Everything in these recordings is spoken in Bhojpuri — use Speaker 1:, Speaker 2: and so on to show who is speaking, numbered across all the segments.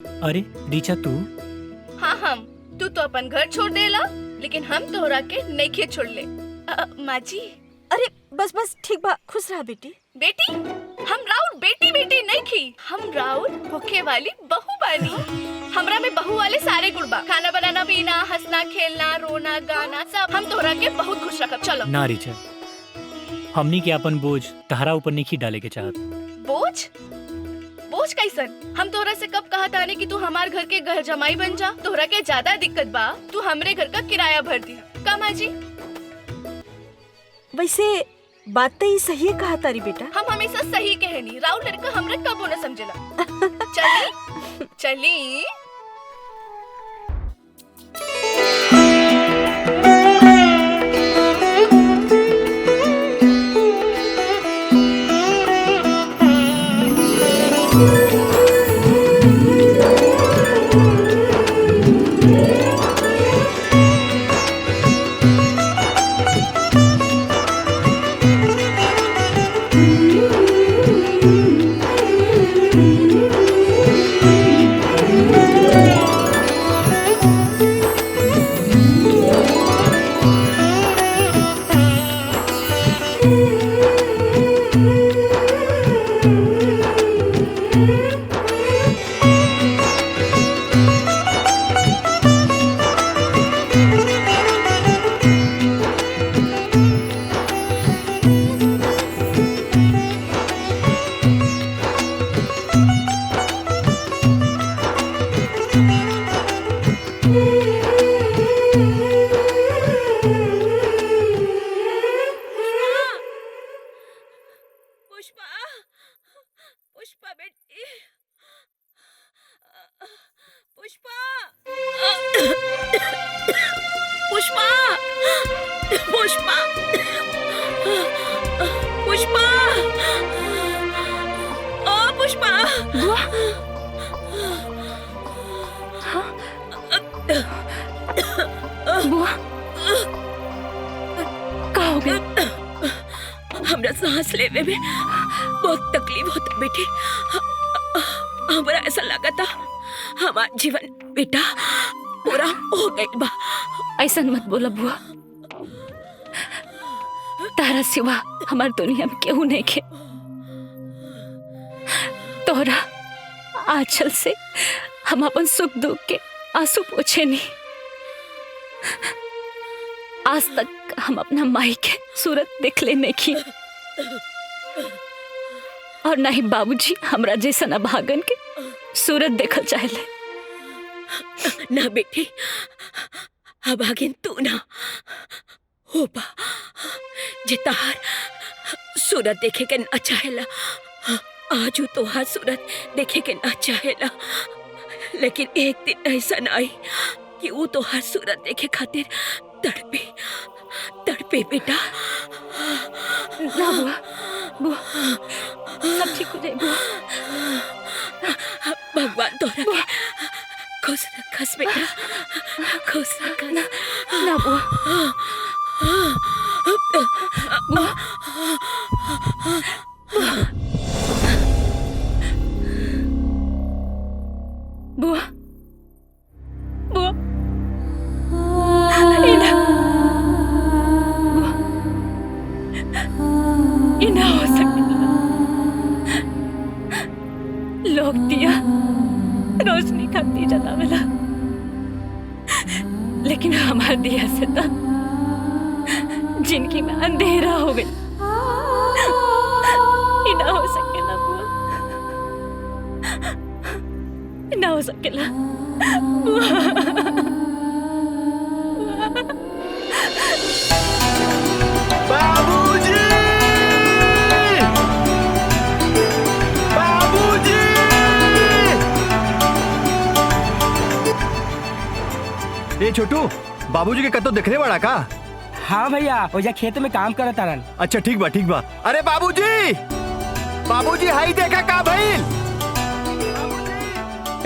Speaker 1: अरे रीचा तू?
Speaker 2: हाँ हम। तू तो अपन घर छोड़ देला, लेकिन हम तोहरा के नइखे छोड़ले। माँ जी।
Speaker 3: अरे बस बस ठीक बा, खुश रहा बेटी।
Speaker 2: बेटी? हम राउर बेटी बेटी नहीं खी, हम राउर भूखे वाली बहू बानी। हमरा में बहू वाले सारे गुण बा, खाना बनाना पीना, हंसना खेलना, रोना गाना, सब। हम तोहरा के बहुत खुश रखब। चलो।
Speaker 1: ना रीचा, हमनी के अपन बोझ तहरा ऊपर नहीं डाले के चाहत।
Speaker 2: बोझ? बोझ कैसन? हम तोहरा से कब कहा ताने कि तू हमार घर के घर जमाई बन जा? तोहरा के ज्यादा दिक्कत बा, तू हमरे घर का किराया भर दिया। का माँ जी?
Speaker 3: वैसे बात तो ही सही है कहा तारी बेटा।
Speaker 2: हम हमेशा सही कहनी, राउर लड़का हमरे कबो न समझेला। चली चली। पुष्पा बेटी, पुष्पा, पुष्पा, पुष्पा, पुष्पा, ओ पुष्पा।
Speaker 3: बुआ, का हो गया?
Speaker 4: हमरा सांस लेवे में बहुत तकलीफ होता बेटी। हमरा ऐसा लगा था हमारा जीवन बेटा पूरा हो गई बा।
Speaker 3: ऐसा मत बोला बुआ, तारा सिवा हमार दुनिया में केहू नहीं खे। तोरा आंचल से हम अपन सुख दुख के आंसू पोछे नहीं। आज तक हम अपना माई के सूरत देख ले नहीं की, और ना ही बाबूजी हमरा जैसा ना भागन के सूरत देखल चाहले।
Speaker 4: ना बेटी, अभागिन तू ना हो बा जे तहार सूरत देखे के ना चाहेला। आज तोहार सूरत देखे के ना चाहेला, लेकिन एक दिन ऐसा ना आई कि वो तोहार सूरत देखे खातिर तड़पे तड़पे बेटा।
Speaker 3: ना बुआ, बुआ सब ठीक हो जाए बुआ।
Speaker 4: भगवान तोहरा के खुश रखस बेटा, खुश रखस।
Speaker 3: ना बुआ, बुआ, बुआ, बुआ, इना, बुआ, इना हो सकता। लोग दिया रोशनी खाती जलावेला, लेकिन हमार दिया से तो जिनकी में अंधेरा हो गई। इना हो सकेला बुआ, इना हो सकेला
Speaker 5: बाबूजी, बाबूजी, ए छोटू, बाबूजी के कतो दिखने वाला का?
Speaker 6: हाँ भैया, ओजा खेत में काम करत तारन।
Speaker 5: अच्छा ठीक बा ठीक बा। अरे बाबूजी, बाबूजी हाई देखा का भइल?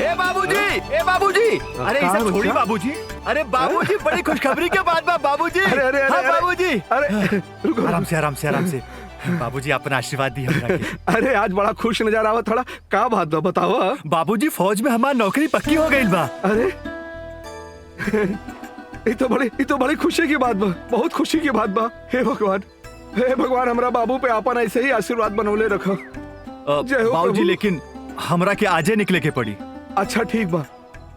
Speaker 5: ए बाबूजी, ए बाबूजी, अरे इसे छोड़ी बाबूजी। अरे बाबूजी, बड़ी खुशखबरी के बाद बा बाबूजी।
Speaker 7: अरे अरे
Speaker 5: हाँ
Speaker 7: अरे
Speaker 5: बाबूजी,
Speaker 7: अरे रुको,
Speaker 5: आराम से आराम से आराम से। बाबूजी अपना आशीर्वाद दी हमरा के।
Speaker 7: अरे आज बड़ा खुश नजर आवत थोड़ा का बात बा बतावा।
Speaker 5: बाबूजी फौज में हमार नौकरी पक्की हो गई बा।
Speaker 7: अरे ये तो बड़ी खुशी की बात बा, बहुत खुशी की बात बा। हे भगवान हमरा बाबू पे आपन ऐसे ही आशीर्वाद बनौले रखो। जय हो
Speaker 5: बाबूजी
Speaker 7: प्रभु।
Speaker 5: लेकिन हमरा के आजे निकले के पड़ी।
Speaker 7: अच्छा ठीक बा,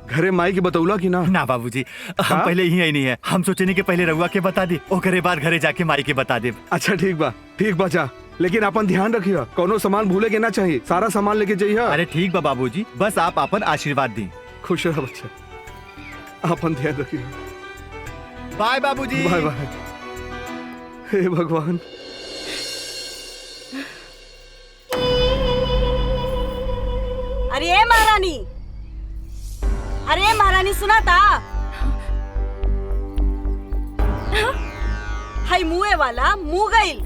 Speaker 7: घरे माई के बतौला कि ना?
Speaker 5: ना बाबूजी, हम पहले ही नहीं है। हम सोचे नहीं कि पहले रउआ के बता दे, ओकरे बाद घरे जाके माई के बता दे।
Speaker 7: अच्छा ठीक बा जा, लेकिन अपन ध्यान रखियो, कोनो सामान भूले के ना चाहिए, सारा सामान लेके जाइए।
Speaker 5: अरे ठीक बा बाबूजी, बस आप अपन आशीर्वाद दी।
Speaker 7: खुश रहो बच्चा, अपन ध्यान रखियो।
Speaker 5: बाय बाबूजी।
Speaker 7: Bye bye. हे भगवान।
Speaker 8: अरे महारानी, अरे महारानी सुना था? हाय मुए वाला मुँह गइल,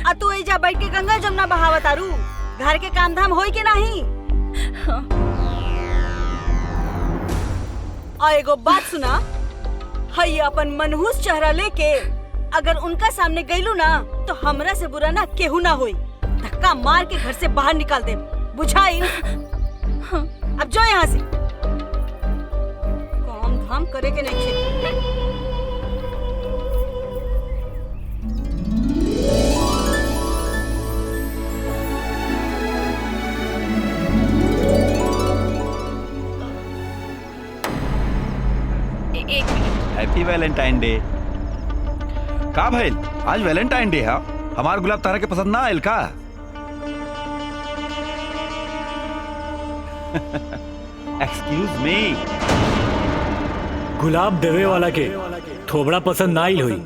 Speaker 8: आ तू एजा बैठ के गंगा जमुना बहावत आरू। घर के काम धाम होई के नहीं? और एगो बात सुना, हाय अपन मनहूस चेहरा लेके अगर उनका सामने गइलू ना तो हमरा से बुरा ना केहू ना होई। धक्का मार के घर से बाहर निकाल दे, बुझाई? अब जो यहाँ से काम धाम करे के नहीं खेल।
Speaker 2: एक मिनट।
Speaker 9: Happy Valentine day. का भइल, आज वैलेंटाइन डे है, हमार गुलाब तारा के पसंद ना आयल का? Excuse me.
Speaker 1: गुलाब देवे वाला के थोबड़ा पसंद ना आइल होई।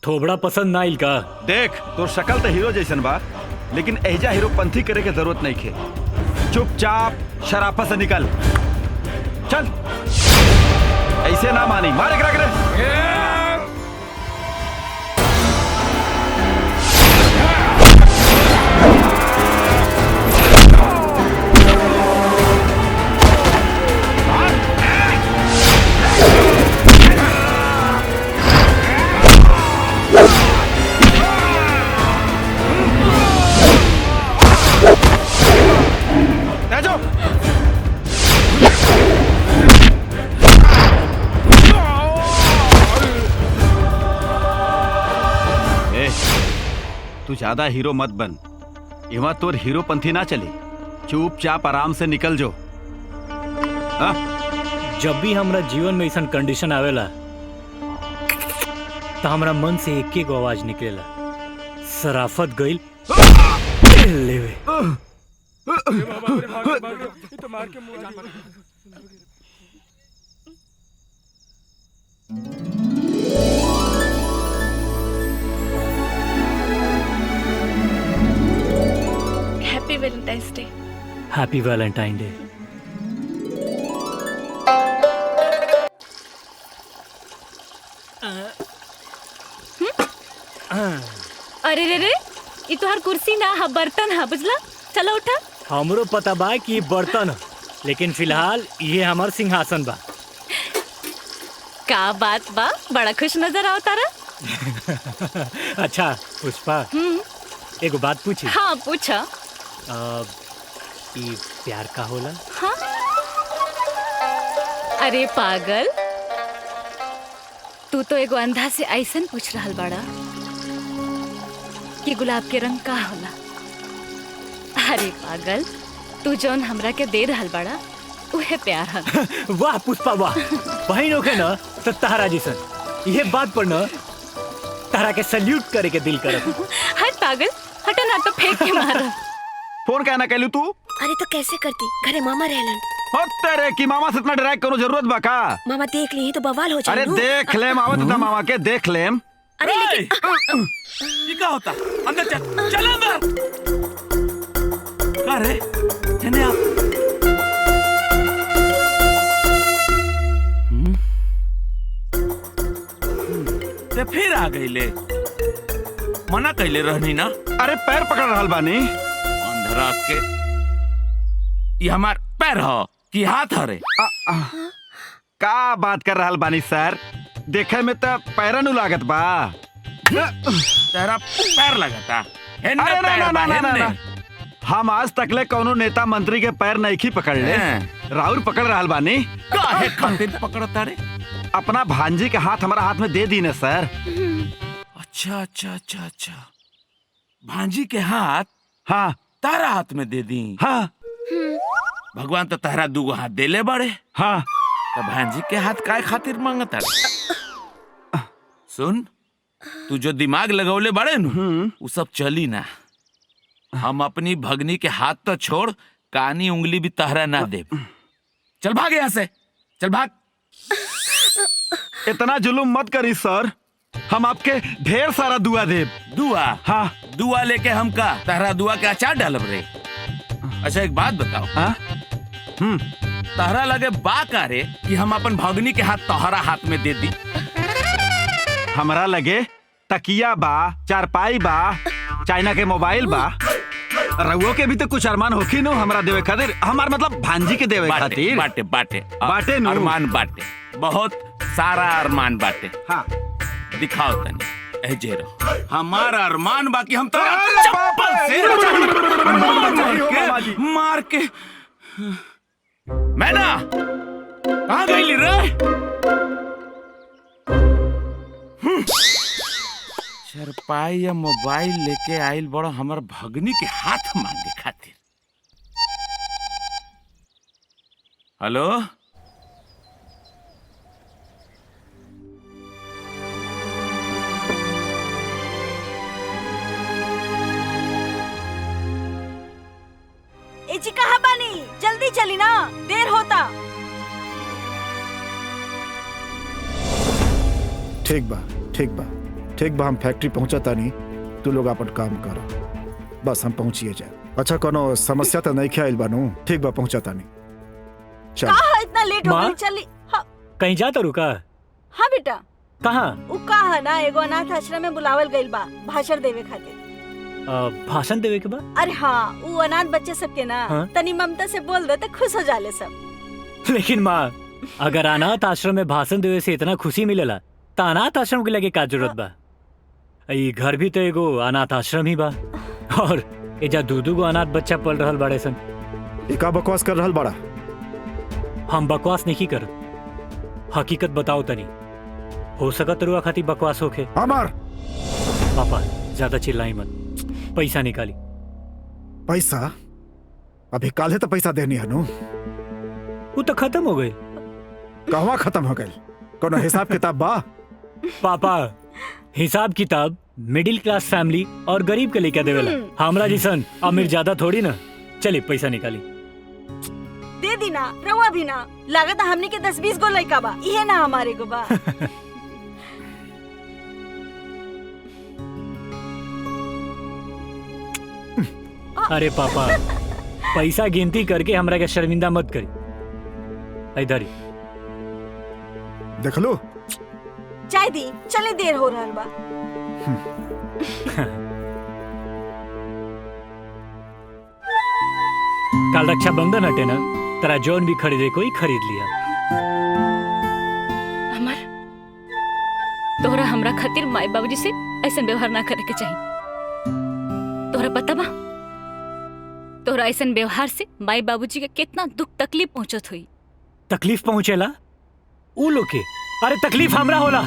Speaker 1: थोबड़ा पसंद ना आइल का?
Speaker 9: देख तोर शक्ल तो हीरो जैसन बा, लेकिन एजा हीरो पंथी करे के जरूरत नहीं खे। चुपचाप शराफत से निकल चल। ऐसे ना मानी, मार एकरा के। तू ज्यादा हीरो मत बन, इवा तोर हीरो पंथी ना चली। चुपचाप आराम से निकल जो। हाँ?
Speaker 1: जब भी हमरा जीवन में ऐसा कंडीशन आवेला तो हमरा मन से एक एक आवाज निकलेला, सराफत गइल लेवे।
Speaker 2: Happy Valentine's day.
Speaker 1: Happy Valentine day.
Speaker 3: अरे रे रे, ये तोहर कुर्सी ना हा, बर्तन हा, बुझला? चलो उठा।
Speaker 1: हमरो पता बा कि ये बर्तन ह, लेकिन फिलहाल ये हमार सिंहासन बा।
Speaker 3: का बात बा, बड़ा खुश नजर आओ तारा।
Speaker 1: अच्छा पुष्पा, एगो बात पूछी?
Speaker 3: हाँ पूछा।
Speaker 1: ई प्यार का होला?
Speaker 3: हाँ? अरे पागल, तू तो एगो अंधा से ऐसन पूछ रहल बाड़ा कि गुलाब के रंग का होला। अरे पागल, तू जौन हमरा के दे रहल बाड़ा उहे प्यार है।
Speaker 1: वाह पुष्पा वाह, बहन होके ना तो तारा जैसन, ये बात पर ना तारा के सल्यूट करे के दिल करत।
Speaker 3: हट पागल, हटा ना तो फेंक के मारा।
Speaker 9: फोन क्या ना कहलू तू?
Speaker 4: अरे तो कैसे करती, घरे मामा रहलन।
Speaker 9: हो तेरे की मामा से इतना डराई करो जरूरत बा का?
Speaker 4: मामा देख ली तो बवाल हो जाए।
Speaker 9: अरे देख ले मामा, तो मामा के देख लेम।
Speaker 4: अरे लेकिन
Speaker 6: ये क्या होता? अंदर चल, चल अंदर।
Speaker 10: अरे इन्हें आप ते फिर आ गई ले मना कैले रहनी ना।
Speaker 9: अरे पैर पकड़ रहल बानी।
Speaker 10: अंधरा के ये हमार पैर हो कि हाथ हरे।
Speaker 9: का बात कर रहल बानी सर, देखे में तो पैर नु लागत बा।
Speaker 10: तेरा पैर लगता
Speaker 9: अरे ना हम आज तकले कौनो नेता मंत्री के पैर नहीं पकड़ ले, राउर पकड़ रहल बानी।
Speaker 10: काहे खातिर पकड़ता रे?
Speaker 9: अपना भांजी के हाथ हमारा हाथ में दे दी ना सर।
Speaker 10: अच्छा अच्छा अच्छा अच्छा, भांजी के हाथ
Speaker 9: हाँ
Speaker 10: तारा हाथ में दे दी।
Speaker 9: हाँ
Speaker 10: भगवान तो तारा दूगो हाथ देले बड़े।
Speaker 9: हाँ
Speaker 10: तो भांजी के हाथ काय खातिर मांगता रे? सुन, तू जो दिमाग लगौले बड़े नु वो सब चली ना। हम अपनी भगनी के हाथ तो छोड़, कानी उंगली भी तहरा ना दे। चल भाग यहाँ से, चल भाग।
Speaker 9: इतना जुलूम मत करी सर, हम आपके ढेर सारा दुआ देब।
Speaker 10: दुआ?
Speaker 9: हाँ
Speaker 10: दुआ लेके हम का तहरा दुआ के अचार डालब रे? अच्छा एक बात बताओ,
Speaker 9: हाँ
Speaker 10: तहरा लगे बा का रे कि हम अपन भगनी के हाथ तोहरा हाथ में दे दी?
Speaker 9: हमरा लगे तकिया बा, चारपाई बा, चाइना के मोबाइल बा। रउओ के भी तो कुछ अरमान होखी नो हमरा देवे खातिर, हमार मतलब भांजी के देवे खातिर।
Speaker 10: बाटे बाटे
Speaker 9: बाटे नु।
Speaker 10: अरमान बाटे, बहुत सारा अरमान बाटे।
Speaker 9: हाँ
Speaker 10: दिखाओ तनी एजेरो हमारा अरमान बाकी हम तो
Speaker 9: चप्पल
Speaker 10: से मार के मैं ना कहाँ गई ली रे? चरपाई या मोबाइल लेके आइल बड़ा हमार भगनी के हाथ मांगे खातिर। हेलो
Speaker 8: एची कहाँ बानी? जल्दी चली ना, देर होता।
Speaker 11: ठीक बा ठीक बा ठीक बा, हम फैक्ट्री पहुंचा नहीं, तू लोग अपन काम कर, बस हम पहुंचिए जाए। अच्छा कोनो समस्या तो नहीं ख्याल बानू? ठीक बा पहुंचा नहीं। चल
Speaker 8: कहाँ इतना लेट हो
Speaker 1: माँ?
Speaker 8: गई? चली। हाँ
Speaker 1: कहीं जाता रुका?
Speaker 8: हाँ बेटा।
Speaker 1: कहाँ?
Speaker 8: उ कहा ना एगो अनाथ आश्रम में बुलावल गइल बा भाषण देवे खातिर।
Speaker 1: भाषण देवे के बाद?
Speaker 8: अरे हाँ, वो अनाथ बच्चे सबके ना
Speaker 1: हाँ?
Speaker 8: तनी ममता से बोल दे तो खुश हो जाले सब।
Speaker 1: लेकिन माँ, अगर अनाथ आश्रम में भाषण देवे से इतना खुशी मिलेला तो अनाथ आश्रम के लगे का जरूरत बा? ये घर भी तो एगो अनाथ आश्रम ही बा, और एजा दू गो अनाथ बच्चा पल रहल बड़े सन।
Speaker 11: एका बकवास कर रहल बड़ा?
Speaker 1: हम बकवास नहीं कर, हकीकत बताओ तनी। हो सकत रुआ खातिर बकवास होखे।
Speaker 11: अमर
Speaker 1: पापा ज्यादा चिल्लाई मत, पैसा निकाली।
Speaker 11: पैसा? अभी काले तो पैसा देनी है नु।
Speaker 1: वो तो खत्म हो गई।
Speaker 11: कहवा खत्म हो गई? कोनो हिसाब किताब बा?
Speaker 1: पापा हिसाब किताब मिडिल क्लास फैमिली और गरीब के लेके देवेला, हमरा जिसन अमीर ज्यादा थोड़ी ना। चलिए पैसा निकाली।
Speaker 8: दे दी ना, रवा भी ना। लागत हमने के 10-20 गो लड़का बा, ये ना हमारे गो बा।
Speaker 1: अरे पापा पैसा गिनती करके हमरा के शर्मिंदा मत करी। इधर ही
Speaker 11: देख लो।
Speaker 8: चाय दी, चले देर हो रहा बा।
Speaker 1: कल रक्षाबंधन हटे ना, तेरा जोन भी खरीदे कोई खरीद लिया।
Speaker 3: अमर, तोहरा हमरा खातिर माई बाबूजी से ऐसा व्यवहार ना करे के चाहिए। तोहरा पता बा तोहरा ऐसा व्यवहार से माई बाबूजी के कितना दुख तकलीफ पहुंचत हुई।
Speaker 1: तकलीफ पहुंचेला ऊ लोग के? अरे तकलीफ हमरा होला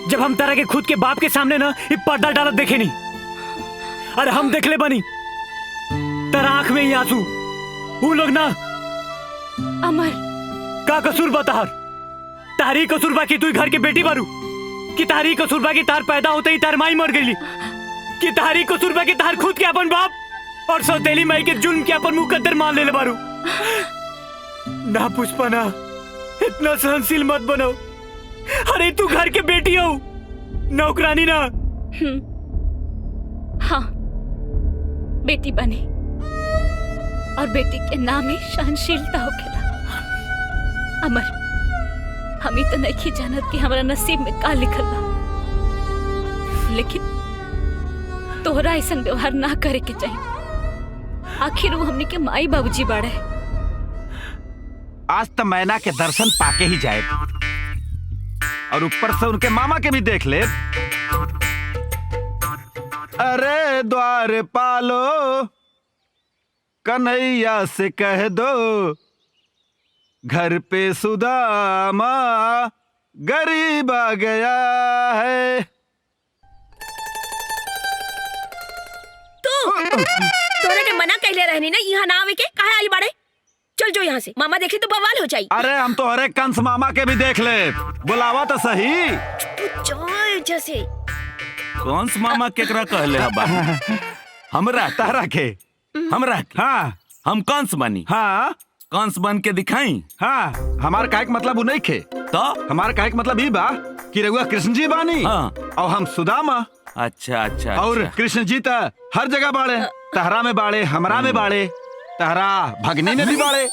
Speaker 1: जब हम तारा के खुद के बाप के सामने ना ये पर्दा डालत देखे नहीं। अरे हम देख ले बनी तारा आंख में ही आंसू। ऊ लोग ना।
Speaker 3: अमर
Speaker 1: का कसूर बताहर? तारी कसूर बा कि तू घर के बेटी बारू? कि तारी कसूर बा कि तार पैदा होते ही तार माई मर गईली? कि तारी कसूर बा कि तार खुद के अपन बाप और सौतेली माई के जुल्म के अपन मुकद्दर मान ले बारू? ना पुष्पा ना, इतना सहनशील मत बनो। अरे तू घर के बेटी हो, नौकरानी ना।
Speaker 3: हाँ बेटी बनी, और बेटी के नाम ही सहनशीलता होखेला। अमर, हम ही तो नहीं जानत कि हमारा नसीब में का लिखल बा, लेकिन तोहरा ऐसा व्यवहार ना करे के चाहिए। आखिर वो हमने के माई बाबूजी बाड़े।
Speaker 9: आज तो मैना के दर्शन पाके ही जाए और ऊपर से उनके मामा के भी देख ले। अरे द्वार पालो कन्हैया से कह दो, घर पे सुदामा गरीब आ गया है।
Speaker 4: तोरे के मना कहले रहनी ना यहाँ ना आवे के, काहे आइल बाड़े? चल जो यहाँ से, मामा देखे तो बवाल हो जाई।
Speaker 9: अरे हम तो हरे कंस मामा के भी देख ले, बुलावा तो सही।
Speaker 4: चल जैसे
Speaker 10: कंस मामा केकरा कहले हबा? हमरा
Speaker 9: तारा के
Speaker 10: हमरा के?
Speaker 9: हाँ
Speaker 10: हम कंस बनी?
Speaker 9: हाँ
Speaker 10: कंस बन के दिखाई?
Speaker 9: हाँ हमार काहे के मतलब उ नहीं खे,
Speaker 10: तो
Speaker 9: हमार काहे के मतलब ई बा कि रघुआ कृष्ण जी बानी।
Speaker 10: हाँ।
Speaker 9: और हम सुदामा।
Speaker 10: अच्छा अच्छा
Speaker 9: और
Speaker 10: अच्छा।
Speaker 9: कृष्ण जी तो हर जगह बाड़े, तहरा में बाड़े, हमरा में बाड़े, तहरा भगनी में भी बाड़े।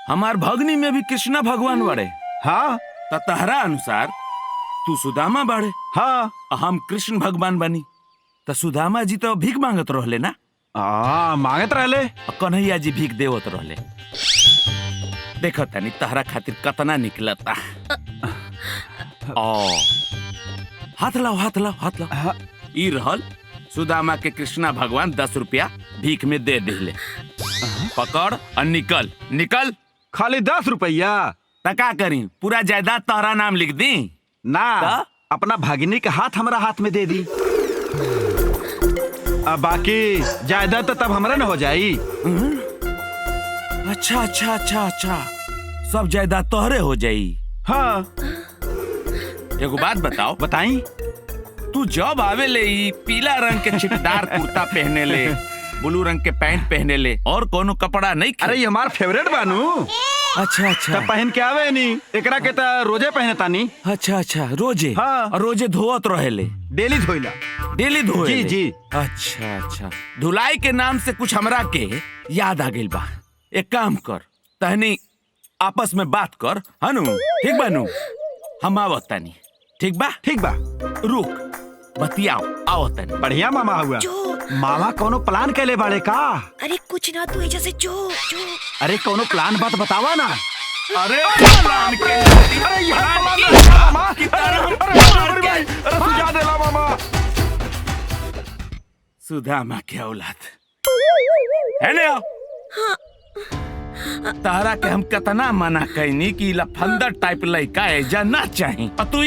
Speaker 10: हमार भगनी में भी कृष्णा भगवान बाड़े।
Speaker 9: हाँ
Speaker 10: त तहरा अनुसार तू सुदामा बाड़े।
Speaker 9: हाँ
Speaker 10: हम कृष्ण भगवान बनी। त सुदामा जी तो भीख मांगत रहले ना?
Speaker 9: मांगत रहले।
Speaker 10: कन्हैया जी भीख देवत रहले। देखो तनी तहरा खातिर कतना निकलता। ओ हाथ लाओ हाथ लाओ हाथ लाओ। ई रहल सुदामा के कृष्णा भगवान 10 रुपया भीख में दे दिले। पकड़ और निकल निकल।
Speaker 9: खाली 10 रुपया?
Speaker 10: तका करी पूरा जायदाद तोहरा नाम लिख दी
Speaker 9: ना, अपना भगिनी के हाथ हमरा हाथ में दे दी। अब बाकी जायदाद तो तब हमरा न हो जाई।
Speaker 10: अच्छा अच्छा अच्छा अच्छा, सब जायदाद तोहरे हो जाई।
Speaker 9: हाँ।
Speaker 10: एगो बात बताओ।
Speaker 9: बताई।
Speaker 10: तू जब आवे ले ई पीला रंग के छिटदार कुर्ता पहने ले, ब्लू रंग के पैंट पहने ले, और कोनो कपड़ा नहीं?
Speaker 9: अरे ये हमार फेवरेट बानू।
Speaker 10: अच्छा अच्छा।
Speaker 9: पहन के आवे नी, एकरा के त रोजे पहने तानी।
Speaker 10: अच्छा अच्छा रोजे?
Speaker 9: हाँ।
Speaker 10: और रोजे धोवत रहेले?
Speaker 9: डेली धोइला।
Speaker 10: डेली धोए?
Speaker 9: जी जी।
Speaker 10: अच्छा अच्छा, धुलाई के नाम से कुछ हमरा के याद आ गइल बा। एक काम कर, तहनी आपस में बात कर, हनु? ठीक बानू? हम आवत तानी। ठीक बा?
Speaker 9: ठीक बा।
Speaker 10: रुक बतियाओ, आओ तनी।
Speaker 9: बढ़िया मामा हुआ। मामा कोनो प्लान कैले बाड़े का?
Speaker 4: अरे कुछ ना, तू ऐसे जो जो।
Speaker 9: अरे कोनो प्लान बात बतावा ना।
Speaker 10: अरे प्लान के
Speaker 9: अरे यहाँ मामा अरे सुझा देला मामा।
Speaker 10: सुदामा के औलाद है ने? तारा के हम कितना मना कहनी कि लफंदर टाइप लड़का एजा ना चाही, तू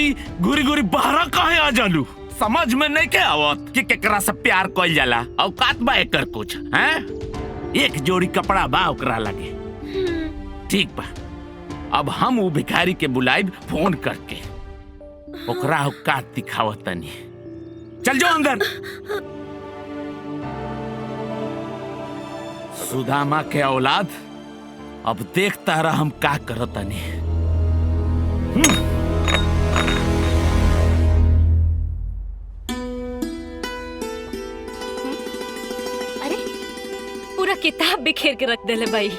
Speaker 10: घुरी घुरी बहरा काहे आ जालू? समझ में नहीं के आवत कि केकरा से प्यार कइल जाला। औकात बा एकर कुछ? हैं? एक जोड़ी कपड़ा बा ओकरा लगे। ठीक बा, अब हम वो भिखारी के बुलाइब फोन करके, ओकरा औकात दिखावत तनी। चल जाओ अंदर। सुदामा के औलाद, अब देख तारा हम का करतनी।
Speaker 3: अरे पूरा किताब बिखेर के रख देले भाई।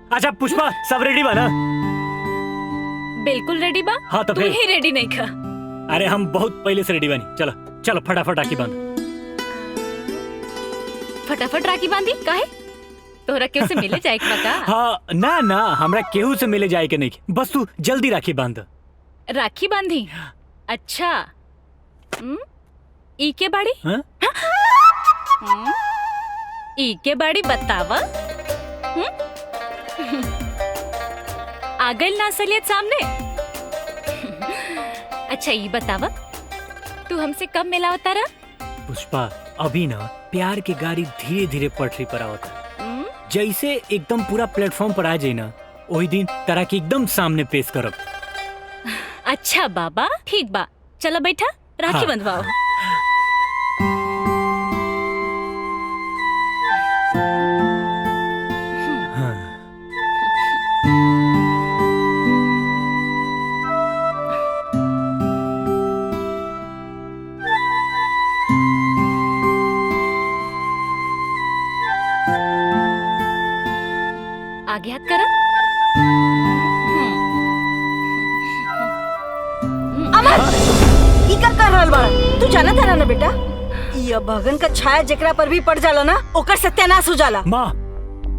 Speaker 1: अच्छा पुष्पा, सब रेडी बा ना?
Speaker 3: बिल्कुल रेडी बा।
Speaker 1: हाँ तो
Speaker 3: तू
Speaker 1: फिर?
Speaker 3: ही रेडी नहीं खा?
Speaker 1: अरे हम बहुत पहले से रेडी बानी। चलो चलो फटाफट राखी बांध।
Speaker 3: फटाफट राखी बांधी काहे? तोहरा केहू से मिले जाए के बा का?
Speaker 1: हाँ ना ना, हमरा केहू से मिले जाए के नहीं, बस तू जल्दी राखी बांध।
Speaker 3: राखी बांधी? अच्छा ई के बाड़ी?
Speaker 1: हाँ?
Speaker 3: ई के बाड़ी बतावा। आ गइल ना असलियत सामने? अच्छा ये बतावा, तू हमसे कब मिला तारा?
Speaker 1: पुष्पा अभी ना प्यार की गाड़ी धीरे धीरे पटरी पर आवता। जैसे एकदम पूरा प्लेटफॉर्म पर आ जाए ना, वही दिन तारा के एकदम सामने पेश करब।
Speaker 3: अच्छा बाबा ठीक बा, चलो बैठा राखी बंधवाओ।
Speaker 8: रहल बाड़ा? तू जाना था ना बेटा, ये भगन का छाया जेकरा पर भी पड़ जाला ना ओकर सत्यानाश हो जाला।
Speaker 1: माँ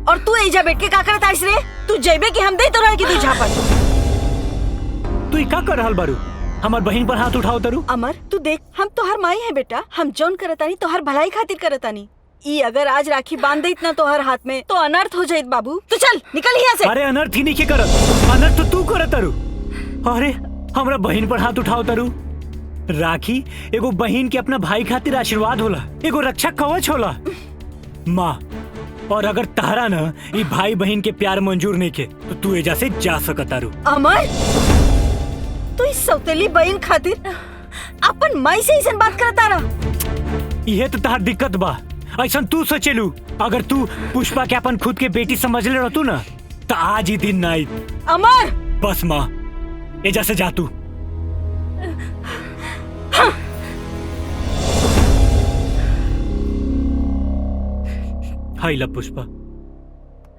Speaker 8: और तू एजा बैठ के का करत आइस रे? तू जेबे कि हम दे तो रहे कि तू झापन?
Speaker 1: तू ई का कर रहल बारू? हमार बहन पर हाथ उठाओ तरू।
Speaker 8: अमर तू देख, हम तोहर माई है बेटा, हम जौन करतानी तोहर भलाई खातिर करतानी। ई अगर आज राखी बांध देत ना तोहर हाथ में तो अनर्थ हो जाइत बाबू। तू चल निकल यहाँ से।
Speaker 1: अरे अनर्थ ही नहीं के करत, अनर्थ तो तू करत तरू। अरे हमरा बहन पर हाथ उठाओ तरू। राखी एगो बहन के अपना भाई खातिर आशीर्वाद होला, एगो रक्षा कवच होला। माँ और अगर तारा ना ई भाई बहन के प्यार मंजूर नहीं के तो तू एजा से जा सकत तारू।
Speaker 8: अमर तू इस सौतेली बहन खातिर अपन माई से ऐसा बात करता रहा?
Speaker 1: यह तो तार दिक्कत बा। ऐसा तू सोचेलू अगर तू पुष्पा के अपन खुद के बेटी समझ ले रहतू ना तो आज ही दिन ना आई।
Speaker 8: अमर
Speaker 1: बस माँ एजा से जा तू।
Speaker 8: हाँ।
Speaker 1: हाय ला पुष्पा,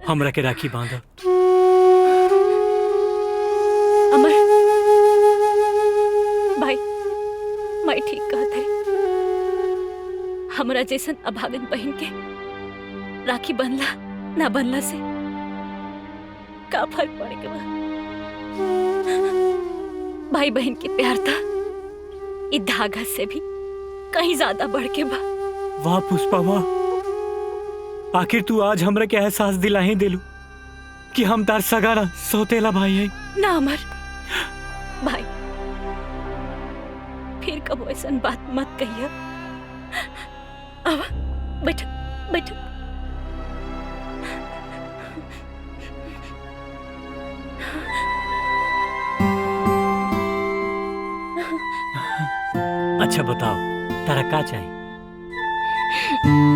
Speaker 1: हमरा के राखी बांधा।
Speaker 3: अमर भाई मैं ठीक कहत है। हमरा जैसन अभागन बहन के राखी बनला ना बनला से का फर्क पड़े के बा? भाई बहन के प्यार था इस धागा से भी कहीं ज्यादा बढ़ के बा।
Speaker 1: वाह पुष्पा वाह, आखिर तू आज हमरा के एहसास दिला ही दिलू कि हम तार सगाना सौतेला भाई है।
Speaker 3: ना अमर भाई, फिर कब ऐसा बात मत कहिए। अब बैठ बैठ।
Speaker 1: अच्छा बताओ तारा का चाहिए?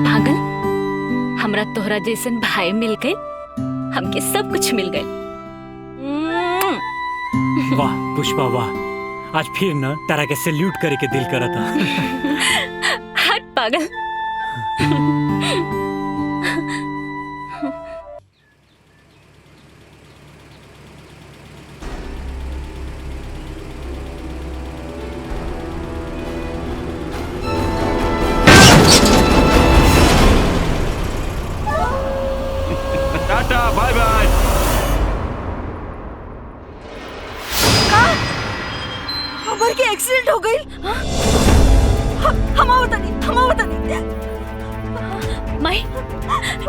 Speaker 3: पागल, हमरा तोहरा जैसन भाई मिल गए, हमके सब कुछ मिल गए।
Speaker 1: वाह पुष्पा वाह, आज फिर ना तारा के सैल्यूट करे के दिल करा था।
Speaker 3: हट पागल।
Speaker 9: Tata bye by.
Speaker 8: अमर के एक्सीडेंट हो गई। हम बता दी
Speaker 3: माई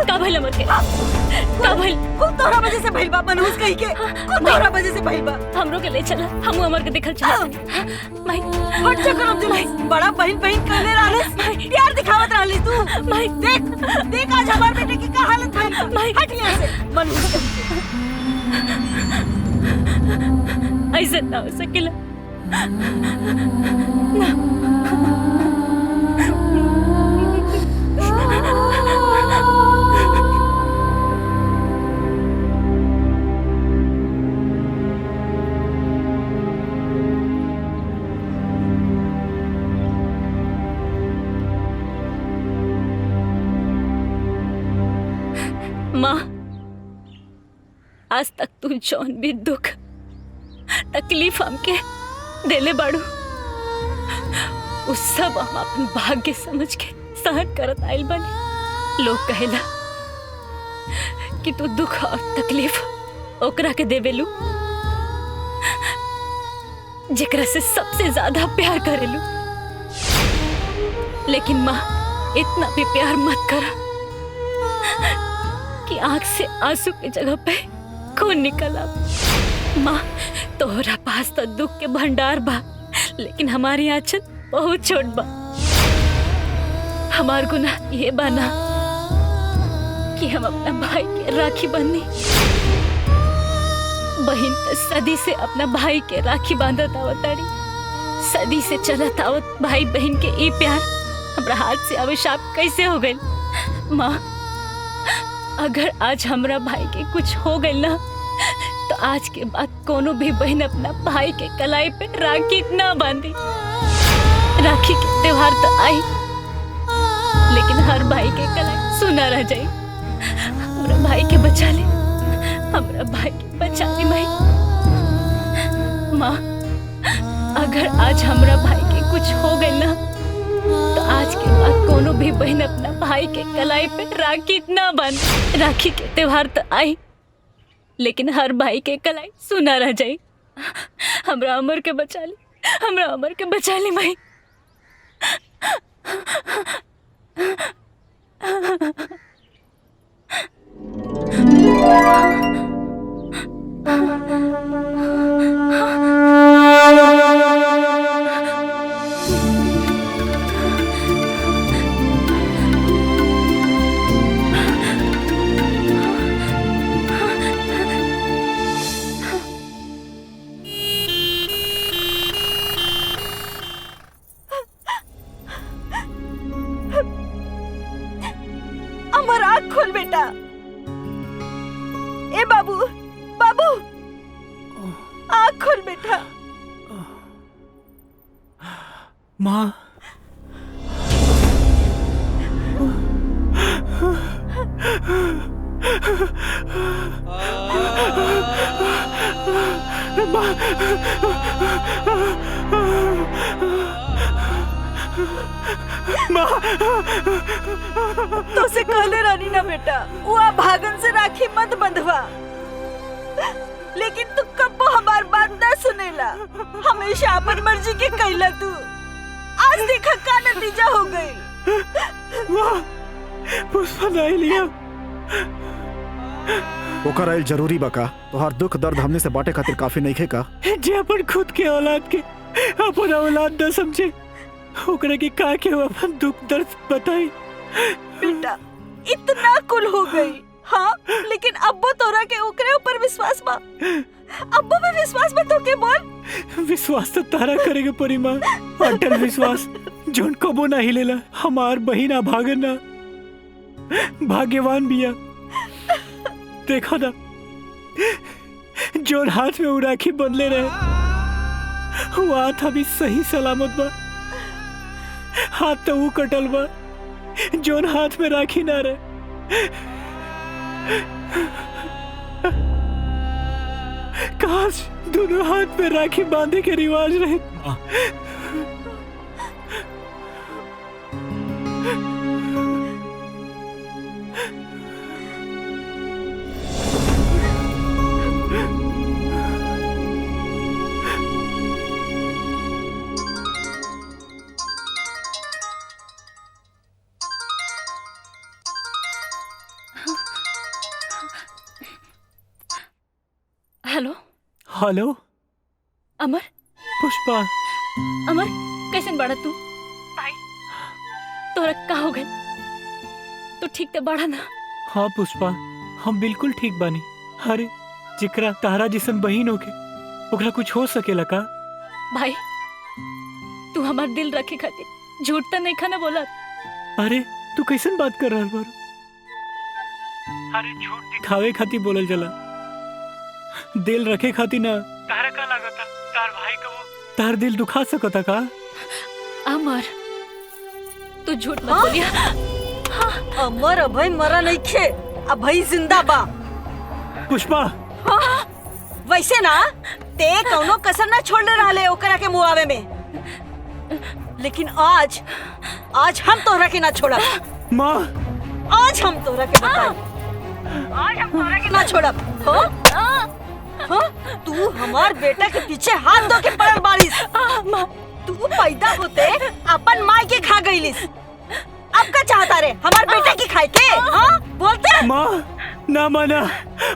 Speaker 3: का भइल अमर के? का भइल?
Speaker 8: को तोहरा वजह से भइल बा, मनहूस कही के को तोहरा वजह से भइल बा।
Speaker 3: हमरो के ले चला, हम अमर के देखल चाहत माई।
Speaker 8: हट जा करब जी माई, बड़ा बहन कहले रहलिस, प्यार दिखावत रहलिस तू।
Speaker 3: माई
Speaker 8: देख आज हमार बेटे की का हालत भइल।
Speaker 3: माई
Speaker 8: हट यहाँ से मनहूस।
Speaker 3: ऐसा ना हो सकेला माँ। आज तक तू जौन भी दुख तकलीफ हमके देले बाड़ू उस सब हम अपन भाग्य समझ के सहन करत आइल बानी। लोग कहेला कि तू दुख और तकलीफ ओकरा के देवेलू जेकरा से सबसे ज्यादा प्यार करेलू। लेकिन माँ इतना भी प्यार मत करा कि आंख से आंसू की जगह पे खून निकला। माँ तोहरा पास तो दुख के भंडार बा, लेकिन हमारी आंचल बहुत छोट बा। हमार गुनाह ये बाना कि हम अपना भाई के राखी बंधनी। बहन तो सदी से अपना भाई के राखी बांधत आवताड़ी, सदी से चलत आवत भाई बहन के ये प्यार हमरा हाथ से अभिशाप कैसे हो गई? माँ अगर आज हमरा भाई के कुछ हो गई ना तो आज के बाद कोनो भी बहन अपना भाई के कलाई पे राखी ना बांधी। राखी के त्योहार तो आई लेकिन हर भाई के कलाई सुना रह जाई। हमरा भाई के बचा ले, हमरा भाई के बचा ले माई। माँ अगर आज हमरा भाई के कुछ हो गई ना तो आज के बाद कोनो भी बहन अपना भाई के कलाई पे राखी ना बांध। राखी के त्योहार तो आई लेकिन हर भाई के कलाई सुना रह जाई। हमरा अमर के बचा ली, हमरा अमर के बचा ली माई।
Speaker 8: अमर आँख खोल बेटा। ए बाबू, बाबू आँख खोल बेटा।
Speaker 1: माँ
Speaker 8: तो से कहले रानी ना बेटा, वो भागन से राखी मत बंधवा। लेकिन तू कब्बो हमार बात ना सुनेला, हमेशा अपन मर्जी के कैला तू। आज देखा का नतीजा हो गई।
Speaker 1: पुष्पा नहीं लिया।
Speaker 11: ओकर आइल जरूरी बका। तोहार दुख दर्द हमने से बांटे खातिर काफी नहीं खे का।
Speaker 1: जे अपन खुद के औलाद के अपन औलाद न समझे ओकरा के का के अपन दुख दर्द बताई।
Speaker 8: बेटा इतना कुल हो गई, हाँ, लेकिन अब्बो तोरा के ओकरे ऊपर विश्वास बा। अब्बो पे विश्वास बा तो के बोल।
Speaker 1: विश्वास तो तारा करेगे परी माँ, अटल विश्वास जोन कबो ना हिलेला। हमार बहिना भागना भाग्यवान बिया। देखो ना जोन हाथ में राखी बदले रहे वो हाथ अभी सही सलामत बा। हाथ तो वो कटल बा जोन हाथ में राखी ना रहे। काश दोनों हाथ में राखी बांधे के रिवाज रहे।
Speaker 3: हेलो
Speaker 1: हेलो
Speaker 3: अमर।
Speaker 1: पुष्पा
Speaker 3: अमर कैसन बाड़ा तू? भाई तोरा का हो गए? तू ठीक ते बाड़ा ना?
Speaker 1: हाँ पुष्पा हम बिल्कुल ठीक बानी। अरे जिकरा तारा जिसन बहिन होके ओकरा कुछ हो सकेला का?
Speaker 3: भाई तू हमार दिल रखे खातिर झूठ तो नहीं खाना बोला।
Speaker 1: अरे तू कैसन बात कर रहा बारू? अरे झूठ दिखावे खातिर बोलल जला, दिल रखे खातिर ना। तारा का लागता तार भाई का वो तार दिल दुखा सकता का?
Speaker 3: अमर तू झूठ मत बोलिया।
Speaker 8: अमर अभय मरा नहीं खे, अभय जिंदा बा।
Speaker 1: पुष्पा
Speaker 8: वैसे ना ते कौनो कसर ना छोड़ने रहले ओकरा के मुआवे में, लेकिन आज हम तोहरा के ना छोड़ब।
Speaker 1: माँ
Speaker 8: आज हम तोहरा के बताई, आज हम तोहरा के ना छोड़ब। तू हमार बेटा के पीछे हाथ धो के पड़ल बारिश। तू पैदा होते अपन माँ के खा गईलिस, अब का चाहता रे हमार बेटा की खाए के? हाँ बोलते।
Speaker 1: माँ ना माना,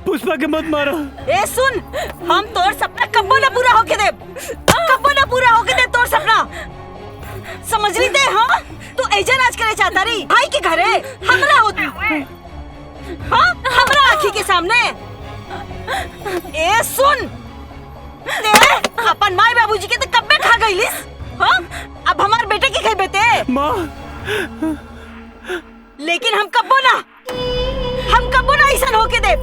Speaker 1: पुष्पा के मत मारो।
Speaker 8: ए सुन, हम तोर सपना कब्बो ना पूरा होके दे, कब्बो ना पूरा होके दे तोर सपना, समझ ली ते? हाँ तू ऐजा नाच करे चाहता रही भाई के घरे हमरा होती, हाँ हमरा आँखी के सामने। ए सुन, ते अपन माई बाबूजी के तो कब्बे खा गईलिस, हाँ अब हमार बेटे की खाई बेटे।
Speaker 1: माँ
Speaker 8: लेकिन हम कब्बो ना ऐसा होके दे।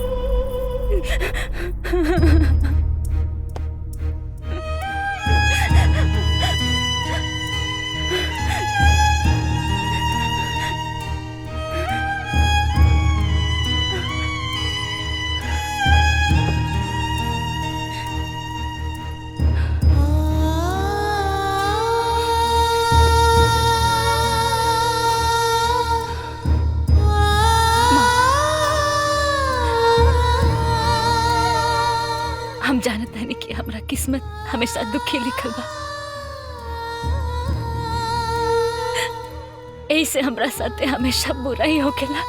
Speaker 3: कि हमरा किस्मत हमेशा दुखी लिखल बा। ऐसे हमरा साथे हमेशा बुरा ही होकेला।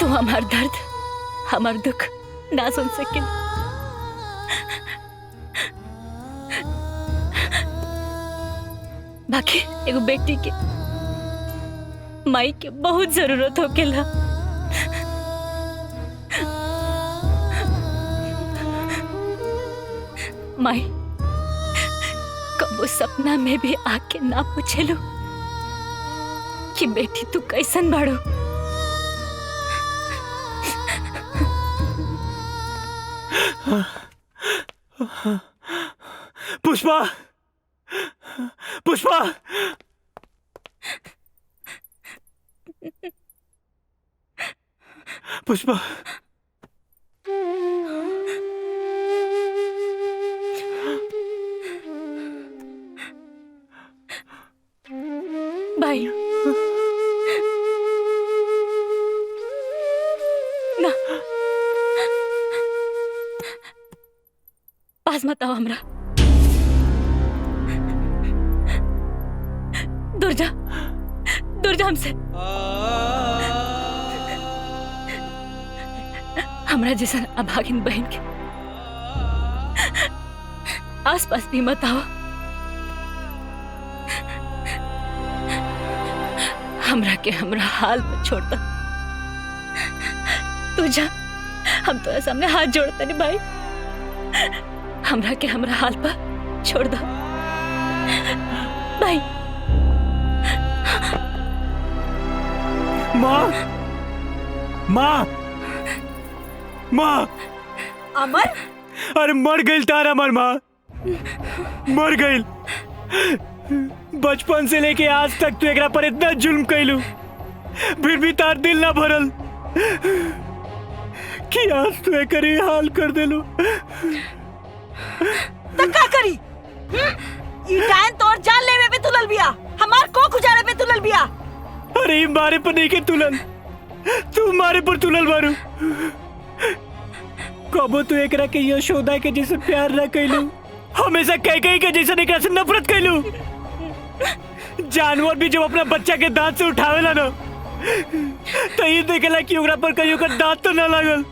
Speaker 3: तू हमार दर्द, हमार दुख ना सुन सकिन। बाकी एगो बेटी के माई के बहुत जरूरत होकेला। माई कबो सपना में भी आके ना पूछेलू कि बेटी तू कैसन बाड़ो।
Speaker 1: पुष्पा, पुष्पा, पुष्पा,
Speaker 3: भाई ना पास मत आओ हमरा। दूर जा, दूर जा हमसे। हमरा जैसा अभागिन बहन के आस पास भी मत आओ। हमरा के हमरा हाल पर छोड़ दो। तू जा, हम तो सामने हाथ जोड़ते नहीं भाई। हमरा के हमरा हाल पर छोड़ दो भाई।
Speaker 1: माँ, माँ, माँ।
Speaker 8: अमर,
Speaker 1: अरे मर गई तार अमर माँ, मर गई। बचपन से लेके आज तक तू एकरा पर इतना जुल्म कैलू, फिर भी तार दिल ना भरल कि आज तू एक हाल कर देलू।
Speaker 8: तो क्या करी? ई डायन तोर जान लेवे पे तुलल बिया, हमार को गुजारे पे तुलल बिया।
Speaker 1: अरे ई मारे पर नहीं के तुलल, तू मारे पर तुलल बारू। कबो तू एकरा के यशोदा के जैसे प्यार ना कैलू, हमेशा कई के जैसे एकरा से नफरत कैलू। जानवर भी जब अपना बच्चा के दांत से उठावेला ना, तो ये देखेला कि ओकरा पर कहीं ओकर दांत तो ना लागल।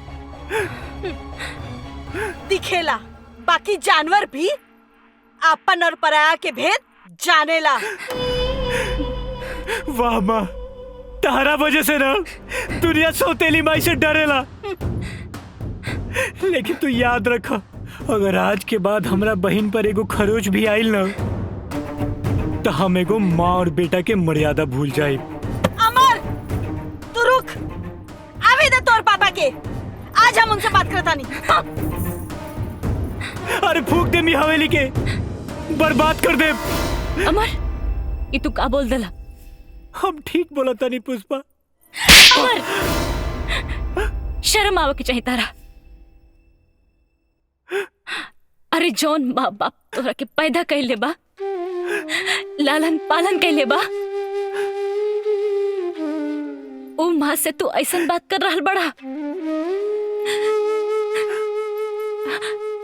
Speaker 8: दिखेला, बाकी जानवर भी अपन और पराया के भेद जानेला।
Speaker 1: वाह माँ, तारा वजह से ना दुनिया सौतेली माई से डरेला। लेकिन तू याद रखा, अगर आज के बाद हमरा बहन पर एगो खरोच भी आइल ना, तो हम एगो माँ और बेटा के मर्यादा भूल जाए।
Speaker 8: अमर, तू रुक, आवे दे तोर पापा के, आज हम उनसे बात करता नहीं।
Speaker 1: अरे फूक दे मी हवेली के, बर्बाद कर दे।
Speaker 3: अमर, ये तू का बोल देला?
Speaker 1: हम ठीक बोला था नहीं पुष्पा।
Speaker 3: अमर, शर्म आवे के चाहिए तारा। अरे जौन माँ बाप तोरा के पैदा कैले बा, लालन पालन कैले बा, ओ माँ से तू ऐसन बात कर रहल बड़ा।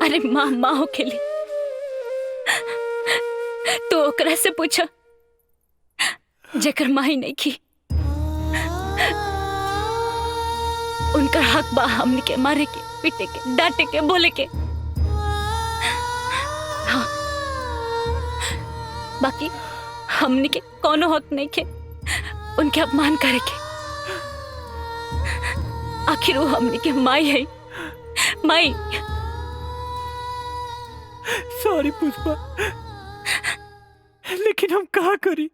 Speaker 3: अरे माँ माँ हो खेली, तो ओकरा से पूछा जेकर माँ ही नहीं की। उनका हक बा हमने के मारे के, पीटे के, डांटे के, बोले के। हाँ, बाकी हमने के कोनो हक नहीं के उनके अपमान करे के। आखिर वो हमने के माई है, माई।
Speaker 1: सॉरी पुष्पा, लेकिन हम कहा करी,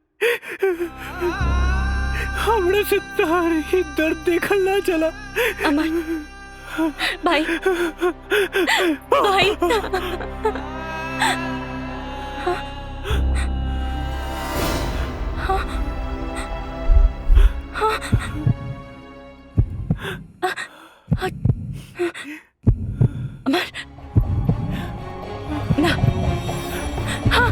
Speaker 1: हमने से तार ही दर्द देखल ना चला।
Speaker 3: अमर, भाई, भाई। अमर, ना, हाँ,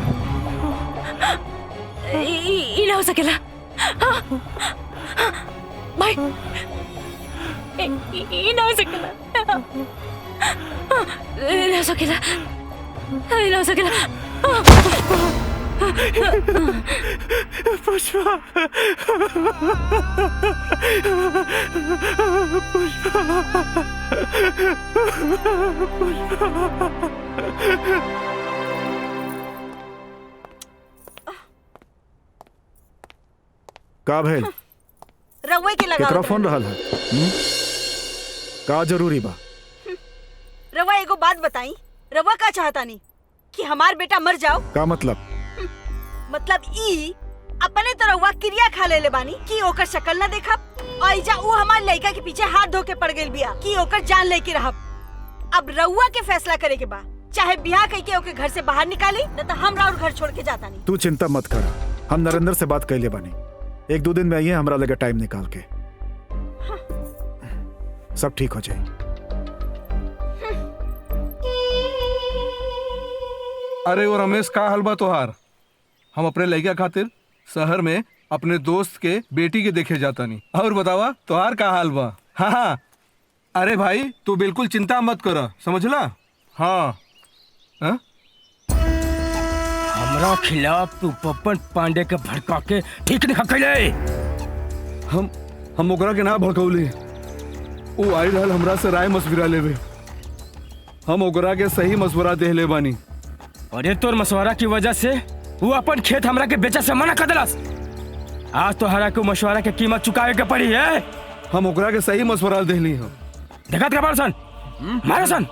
Speaker 3: ये ना हो सकेला। हाँ, भाई, ये ना हो सकेला ना हो सकेला ना हो सकेला
Speaker 1: पुष्पा
Speaker 11: का भेल
Speaker 8: रउए के लगा
Speaker 11: केकरा फोन रहल है का जरूरी बा
Speaker 8: रउआ एगो बात बताई, रउआ का चाहता नहीं कि हमार बेटा मर जाओ?
Speaker 11: का मतलब
Speaker 8: ई अपने तो रउआ क्रिया खा ले बानी कि ओकर शक्ल ना देखा और इजा ऊ हमार लड़का के पीछे हाथ धो के पड़ गइल बिया कि ओकर जान लेके रहब। अब रउआ के फैसला करे के बा, चाहे ब्याह करके ओके घर से बाहर निकाली न तो हम राउर घर छोड़ के जाता नहीं।
Speaker 11: तू चिंता मत कर, हम नरेंद्र से बात कैले बानी, 1-2 दिन में आइए, हमरा लगे टाइम निकाल के सब ठीक हो जाए।
Speaker 7: अरे वो रमेश का हाल बा तोहार? हम अपने लड़का खातिर शहर में अपने दोस्त के बेटी के देखे जाता नहीं। और बतावा तोहार का हाल बा? हाँ अरे भाई तू बिल्कुल चिंता मत कर, समझला? हाँ
Speaker 6: हमरा खिलाफ तू पप्पन पांडे के भड़का के ठीक नहीं कैले।
Speaker 7: हम ओकरा के ना भड़कौली, वो आई रहल हमरा से राय मशविरा लेवे, हम ओकरा के सही मशवरा दे ले बानी।
Speaker 6: अरे तोर मशवरा की वजह से वो अपन खेत हमरा के बेचा से मना कर दिलस। आज तो हरा के मशवरा के कीमत चुकावे के पड़ी है।
Speaker 7: हम ओकरा के सही मशवरा देली हम।
Speaker 6: देखत का सन मारो सन।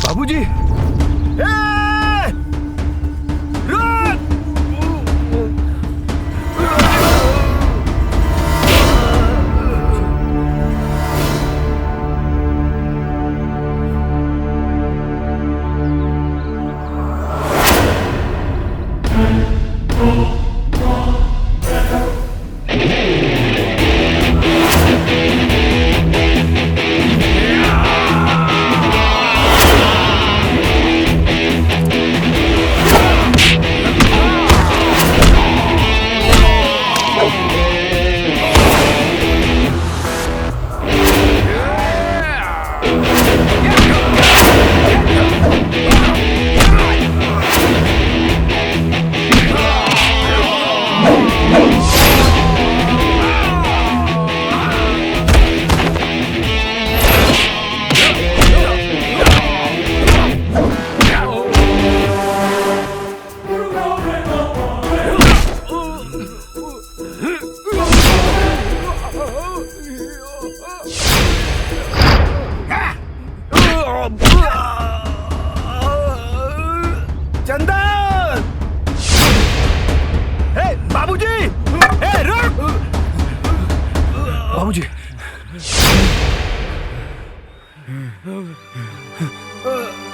Speaker 7: बाबूजी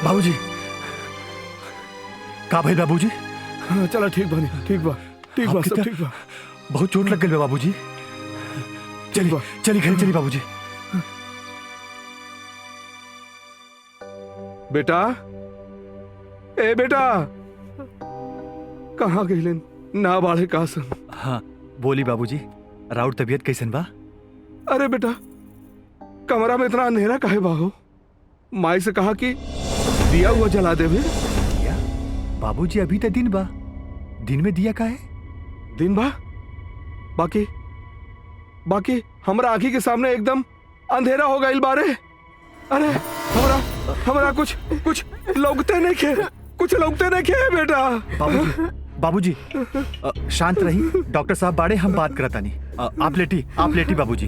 Speaker 5: बाबूजी का भाई बाबूजी?
Speaker 7: चला ठीक बा सब ठीक बा।
Speaker 5: बहुत चोट लग गई बाबूजी। चली घर चली बाबूजी।
Speaker 7: बेटा ए बेटा कहाँ गइलन? ना बाढ़े का सन?
Speaker 5: हाँ बोली बाबूजी, राउर तबीयत कैसन बा?
Speaker 7: अरे बेटा कमरा में इतना अंधेरा काहे बा हो? माई से कहा कि दिया हुआ जला देवे।
Speaker 5: बाबूजी अभी तो दिन बा, दिन में दिया का है?
Speaker 7: दिन बा बाकी हमरा आँखी के सामने एकदम अंधेरा हो गइल बारे। अरे हमरा कुछ लौकते नहीं खे बेटा।
Speaker 5: बाबूजी शांत रही, डॉक्टर साहब बाड़े, हम बात करता नहीं। आप लेटी बाबूजी,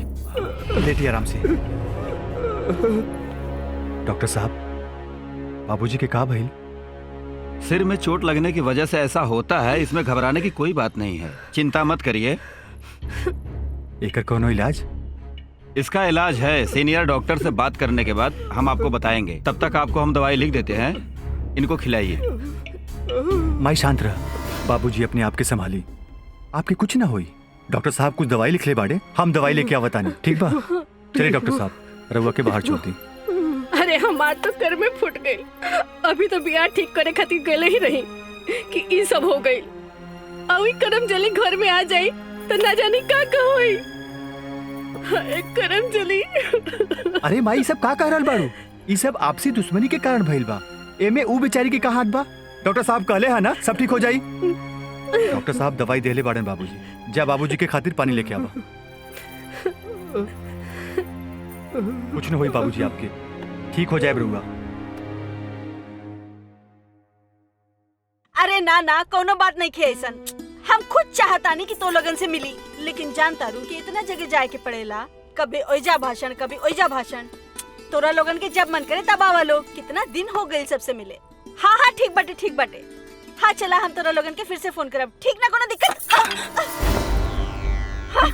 Speaker 5: लेटी आराम से। डॉक्टर साहब बाबूजी के का भइल?
Speaker 9: सिर में चोट लगने की वजह से ऐसा होता है, इसमें घबराने की कोई बात नहीं है, चिंता मत करिए।
Speaker 5: एकर कोनो इलाज?
Speaker 9: इसका इलाज है, सीनियर डॉक्टर से बात करने के बाद हम आपको बताएंगे। तब तक आपको हम दवाई लिख देते हैं, इनको खिलाइए।
Speaker 5: माई शांत रह, बाबूजी अपने आप के संभाली, आपके कुछ ना होई। डॉक्टर साहब कुछ दवाई लिख ले बाड़े, हम दवाई लेके आवतानी, ठीक बा? चलिए डॉक्टर साहब, रउआ के बाहर छोड़ दी।
Speaker 4: अरे हमार तो कर में फुट गई। अभी तो बियाह ठीक करे खातिर गले ही रही कि ई सब हो गई। अभी करम जली घर में आ जाई तो ना जानी का होई। हाय करम जली।
Speaker 5: अरे माई सब का कह रहल बाड़ू? ई सब आपसी दुश्मनी के कारण भइल बा। एमे ऊ बेचारी के का हाथ बा? डॉक्टर साहब कहले है ना सब ठीक हो जाई। डॉक्टर साहब दवाई देले बाड़न बाबूजी। जा बाबूजी के खातिर पानी लेके आवा। कुछ न होई बाबूजी आपके, ठीक हो जाए बरुआ।
Speaker 8: अरे ना ना कोनो बात नहीं खे ऐसन। हम खुद चाहतानी कि तो लगन से मिली, लेकिन जानता रू कि इतना जगह जाए के पड़ेला। कभी ओइजा भाषण कभी ओइजा भाषण। तोरा लोगन के जब मन करे तब आवा लो। कितना दिन हो गए सबसे मिले। हाँ हाँ ठीक बाटे ठीक बाटे। हाँ चला हम तोरा लोगन के फिर से फोन करब। ठीक ना कोनो दिक्कत। हाँ,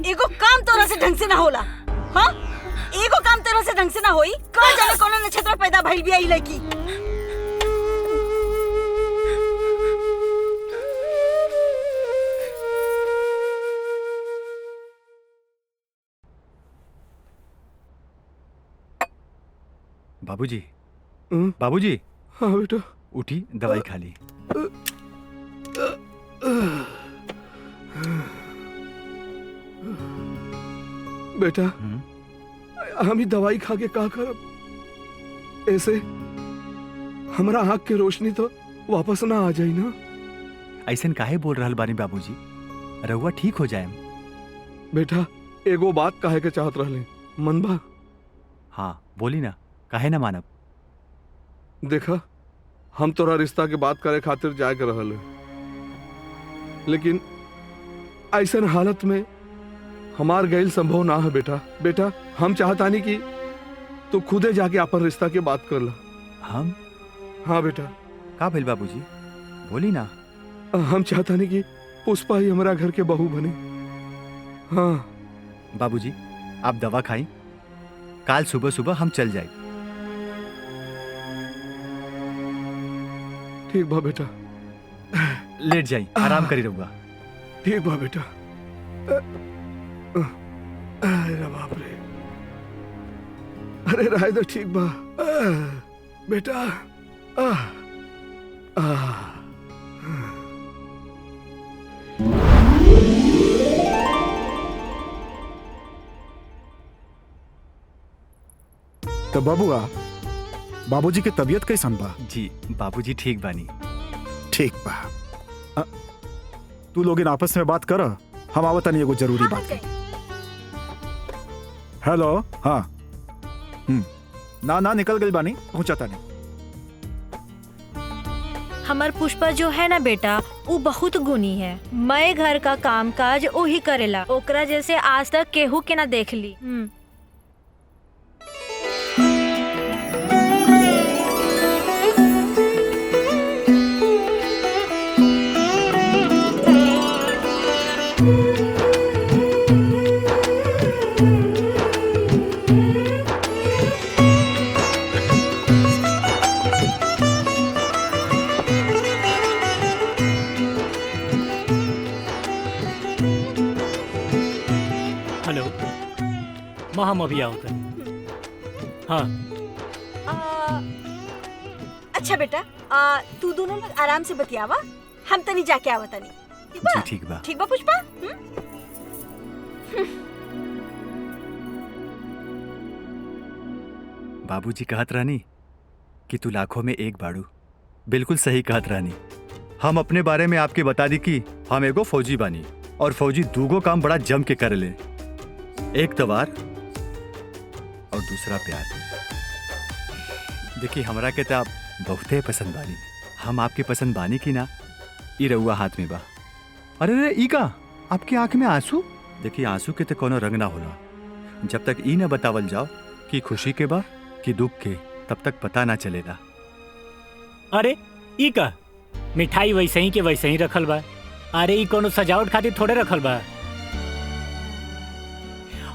Speaker 8: एगो काम तोरा से ढंग से ना होला। हाँ एगो काम तोरा से ढंग से ना होई। कौन जाने कोनो नक्षत्र पैदा भइल बिया ई लड़की।
Speaker 5: बाबूजी बाबूजी।
Speaker 7: हाँ बेटा।
Speaker 5: उठी दवाई खा ली।
Speaker 7: बेटा हम ही दवाई खा के का करब? ऐसे हमरा आँख के रोशनी तो वापस ना आ जाई ना।
Speaker 5: ऐसन काहे बोल रहल बानी बाबूजी? रहुआ ठीक हो जाए।
Speaker 7: बेटा एगो बात काहे के चाहत रहले मन बा?
Speaker 5: हाँ बोली ना, काहे ना मानब।
Speaker 7: देखा हम तोरा रिश्ता के बात करे खातिर जाए के रहल है, लेकिन ऐसन हालत में हमार गैल संभव ना है बेटा। बेटा हम चाहतानी कि तू खुदे जाके अपन रिश्ता के बात कर ला।
Speaker 5: हम?
Speaker 7: हाँ बेटा।
Speaker 5: का भइल बाबूजी? बोली ना।
Speaker 7: हम चाहतानी कि पुष्पा ही हमारा घर के बहू बने। हाँ
Speaker 5: बाबूजी आप दवा खाई, काल सुबह सुबह हम चल जाए।
Speaker 7: ठीक बा बेटा।
Speaker 5: लेट जाई, आराम करी रहुआ।
Speaker 7: ठीक बा बेटा। अरे बाप रे। अरे राय तो ठीक बा बेटा।
Speaker 11: तो बबुआ बाबूजी की तबीयत कैसन बा?
Speaker 5: जी बाबूजी ठीक बानी।
Speaker 11: ठीक बा। तू लोग इन आपस में बात कर, हम आवतनी एगो जरूरी बात के। हेलो। हाँ ना ना निकल गई बानी, पहुंचाता नहीं।
Speaker 12: हमार पुष्पा जो है ना बेटा, वो बहुत गुनी है। मैं घर का काम काज वही करेला। ओकरा जैसे आज तक केहू के ना देख ली।
Speaker 1: हेलो माँ, हम अभी आओ तक। हाँ
Speaker 8: अच्छा बेटा तू दोनों लोग आराम से बतियावा। हम तनी जाके आवा तनी। ठीक बा?
Speaker 5: ठीक बा।
Speaker 8: ठीक बा पुष्पा।
Speaker 5: बाबूजी कहत रहनी कि तू लाखों में एक बाड़ू। बिल्कुल सही कहत रहनी। हम अपने बारे में आपके बता दी कि हम एगो फौजी बानी, और फौजी दूगो काम बड़ा जम के कर ले। एक तवार और दूसरा प्यार। देखिए हमरा के तो आप बहुते पसंद बानी। हम आपके पसंद बानी की ना, ई रउआ हाथ में बा। अरे रे ई का आपकी आंख में आंसू? देखिए आंसू के तो कोनो रंग ना होला। जब तक ई ना बतावल जाओ कि खुशी के बा कि दुख के, तब तक पता ना चलेगा।
Speaker 1: अरे ई का मिठाई वैसे ही के वैसे ही रखल बा। अरे ई कोनो सजावट खातिर थोड़े रखल बा।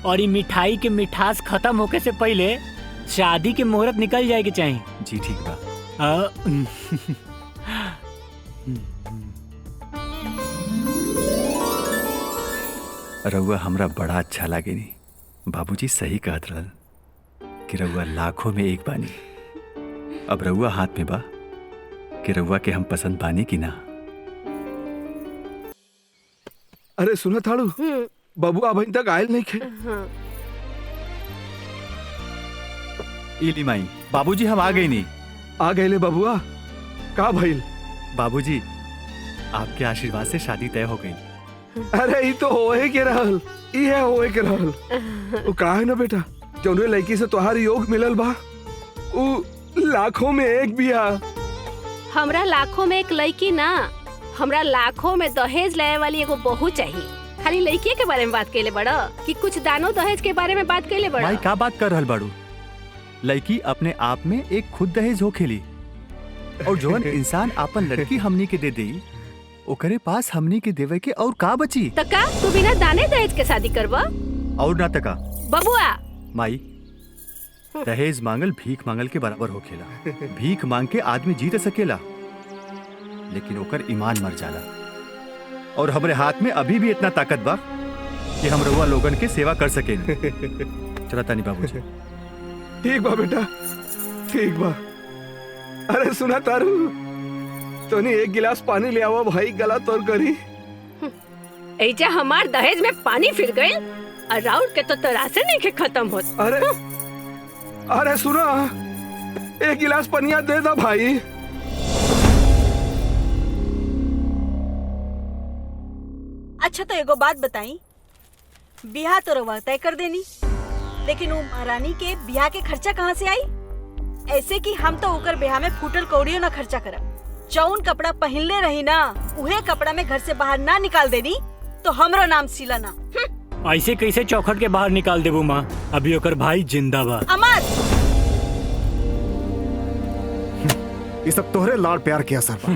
Speaker 1: और ई मिठाई के मिठास खत्म होके से पहले शादी के मुहूर्त निकल जाए के चाहिए।
Speaker 5: जी ठीक बा। रउआ हमरा बड़ा अच्छा लागे नी। बाबूजी सही कहत रहल कि रउआ लाखों में एक बानी। अब रउआ हाथ में बा कि रउआ के हम पसंद बानी की ना।
Speaker 7: अरे सुना थाड़ू, बबुआ अभी तक आयल नहीं खे।
Speaker 5: इली माई, बाबूजी हम आ गए नहीं।
Speaker 7: आ गए ले बबुआ, का भइल?
Speaker 5: बाबूजी आपके आशीर्वाद से शादी तय हो गई।
Speaker 7: अरे ये तो होए के रहल, ये होए के रहल। वो का है ना बेटा, जौने लड़की से तोहार योग मिलल बा, वो लाखों में एक बिया।
Speaker 13: हमरा लाखों में एक लड़की ना, हमरा लाखों में दहेज लाए वाली एगो बहू चाहिए। खाली लड़की के बारे में बात कैले बड़ा कि कुछ दानो दहेज के बारे में बात कैले बड़ा?
Speaker 5: भाई का बात कर रहल बाड़ू? लड़की अपने आप में एक खुद दहेज हो खेली, और जौन इंसान अपन लड़की हमनी के दे देई, ओकरे पास हमनी के देवे के और का बची?
Speaker 13: तका तू बिना दाने दहेज के शादी करबा?
Speaker 5: और ना तका
Speaker 13: बबुआ
Speaker 5: माई, दहेज मांगल भीख मांगल के बराबर हो खेला। भीख मांग के आदमी जीत सकेला, लेकिन ओकर ईमान मर जाला। और हमरे हाथ में अभी भी इतना ताकत बा कि हम रउआ लोगन के सेवा कर सके। चला तानी बाबूजी।
Speaker 7: ठीक बा बेटा, ठीक बा। अरे सुना तारू, तोनी एक गिलास पानी ले आवा भाई, गला तोड़ करी।
Speaker 13: ऐजा हमार दहेज में पानी फिर गई और राउर के तो तरासे नहीं के खत्म होत।
Speaker 7: अरे सुना, एक गिलास पनिया दे दो भाई।
Speaker 8: अच्छा तो एगो बात बताई, बियाह तो रवा तय कर देनी, लेकिन वो महारानी के बियाह के खर्चा कहाँ से आई? ऐसे कि हम तो ओकर बियाह में फूटल कौड़ियों ना खर्चा करब। जौन कपड़ा पहनले रही ना, उहे कपड़ा में घर से बाहर ना निकाल देनी तो हमरा नाम शीला ना।
Speaker 1: ऐसे कैसे चौखट के बाहर निकाल देबू माँ? अभी ओकर भाई जिंदा बा।
Speaker 8: अमर,
Speaker 11: ये सब तोहरे लाड़ प्यार के असर बा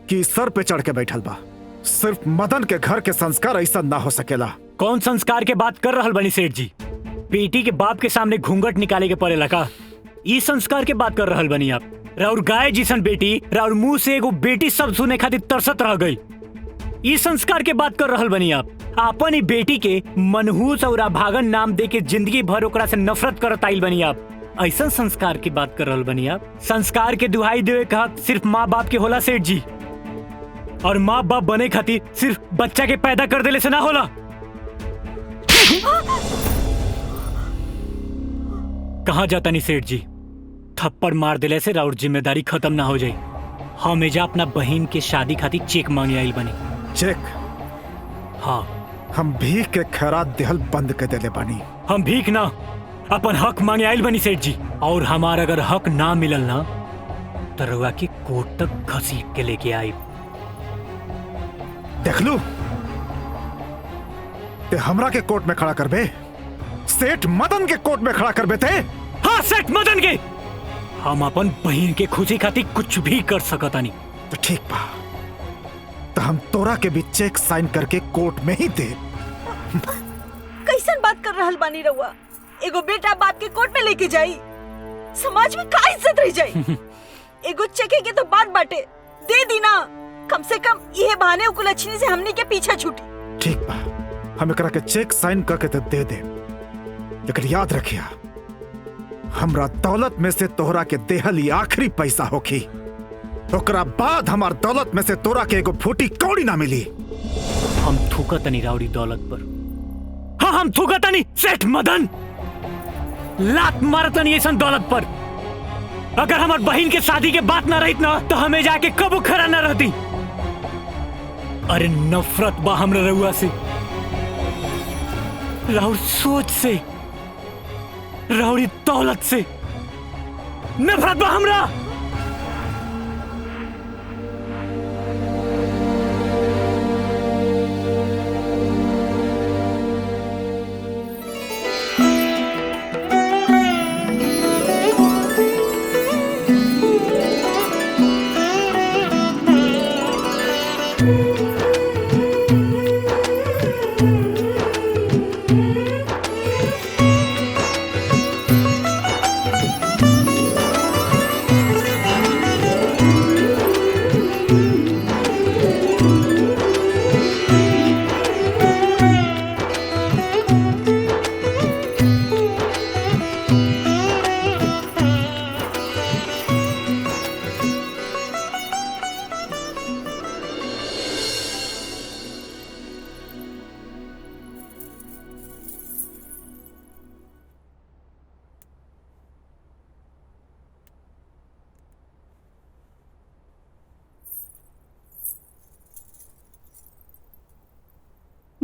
Speaker 11: कि सर पे चढ़ के बैठल बा। सिर्फ मदन के घर के संस्कार ऐसा ना हो सकेला।
Speaker 1: कौन संस्कार के बात कर रहल बनी सेठ जी? बेटी के बाप के सामने घूंघट निकाले के पड़ेला का? ई संस्कार के बात कर रहल बनी आप? राउर गाय जिसन बेटी, राउर मुंह से एगो बेटी सब सुने खातिर तरसत रह गई। ई संस्कार के बात कर रहल बनी आप? आपन ही बेटी के मनहूस और अभागन नाम दे के जिंदगी भर ओकरा से नफरत करत आइल बनी आप। ऐसा संस्कार की बात कर रहल बनी आप? संस्कार के दुहाई देवे का हक सिर्फ माँ बाप के होला सेठ जी, और माँ बाप बने खातिर सिर्फ बच्चा के पैदा कर देले से ना होला। कहाँ जाता नहीं सेठ जी? थप्पड़ मार देले से राउर जिम्मेदारी खत्म ना हो जाए। हम एजा अपना बहन के शादी खातिर चेक मांगे आइल बनी।
Speaker 11: चेक?
Speaker 1: हाँ,
Speaker 11: हम भीख के खैरात देहल बंद कर देले बानी।
Speaker 1: हम भीख ना, अपन हक मांगे आइल बनी सेठ जी। और हमारा अगर हक ना मिलल ना तो रउआ के कोर्ट तक घसीट के लेके आई।
Speaker 11: देख लू, ते हमरा के कोर्ट में खड़ा करबे? सेठ मदन के कोर्ट में खड़ा करबे ते?
Speaker 1: हाँ, सेठ मदन के। हम अपन बहन के खुशी खातिर कुछ भी कर सकता नहीं।
Speaker 11: तो ठीक बा, तो हम तोरा के भी चेक साइन करके कोर्ट में ही दे।
Speaker 8: कैसन बात कर रहल बानी रउआ? एगो बेटा बाप के कोर्ट में लेके जाई, समाज में का इज्जत रह जाई? एगो चेके के तो बात बाटे, दे दी ना। कम से कम यह बहाने उकुलछनी से हमनी के पीछे छूटी।
Speaker 11: ठीक बा, हम एकरा के चेक साइन करके तो दे दे, लेकिन याद रखिया, हमरा दौलत में से तोहरा के देहल ही आखिरी पैसा होखी। ओकरा बाद हमार दौलत में से तोरा के एगो फूटी कौड़ी ना मिली।
Speaker 1: हम थूकतनी राउरी दौलत पर। हाँ, हम थूकतनी सेठ मदन, लात मारतनी ऐसा दौलत पर। अगर हमार बहन के शादी के बात ना रहित ना तो हमें जाके कबू खड़ा ना रहती। अरे नफरत बा हमरा रउआ से, राउर सोच से, राउरी दौलत से नफरत बा हमरा।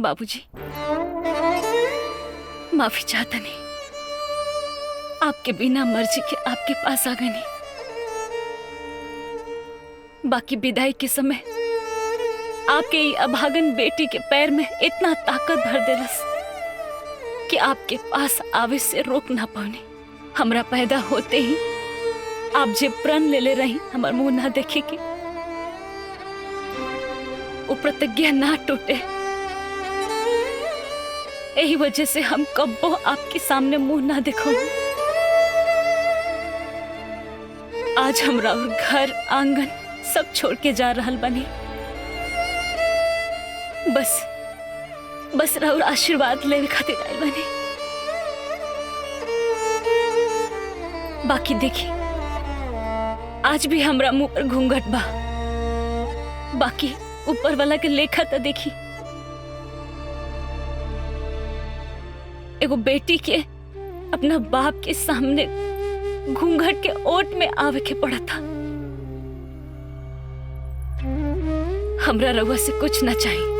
Speaker 3: बाबूजी, माफी चाहता नहीं, आपके बिना मर्जी के आपके पास आ गए नहीं। बाकी विदाई के समय आपके ये अभागन बेटी के पैर में इतना ताकत भर देलस कि आपके पास आवे से रोक ना पाने। हमरा पैदा होते ही आप जे प्रण ले रही हमार मुंह ना देखे के, वो प्रतिज्ञा ना टूटे। यही वजह से हम कब्बो आपके सामने मुंह ना देखो। आज हमरा और घर आंगन सब छोड़ के जा रहल बनी। बस राउर आशीर्वाद लेवे खातिर आइल बनी। बाकी देखी, आज भी हमरा मुंह पर घूंघट बा, बाकी ऊपर वाला के लेखा तो देखी। एगो बेटी के अपना बाप के सामने घूंघट के ओट में आवे के पड़ा था। हमरा रउआ से कुछ ना चाहिए,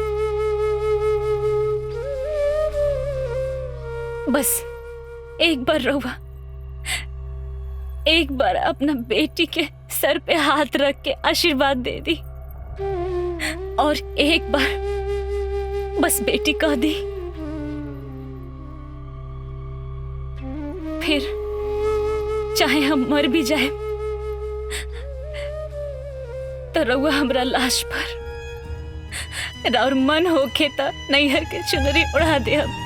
Speaker 3: बस एक बार रउआ, एक बार अपना बेटी के सर पे हाथ रख के आशीर्वाद दे दी, और एक बार बस बेटी कह दी, फिर चाहे हम मर भी जाए तो रउआ हमरा लाश पर और मन होके तो नैहर के चुनरी उड़ा दे। हम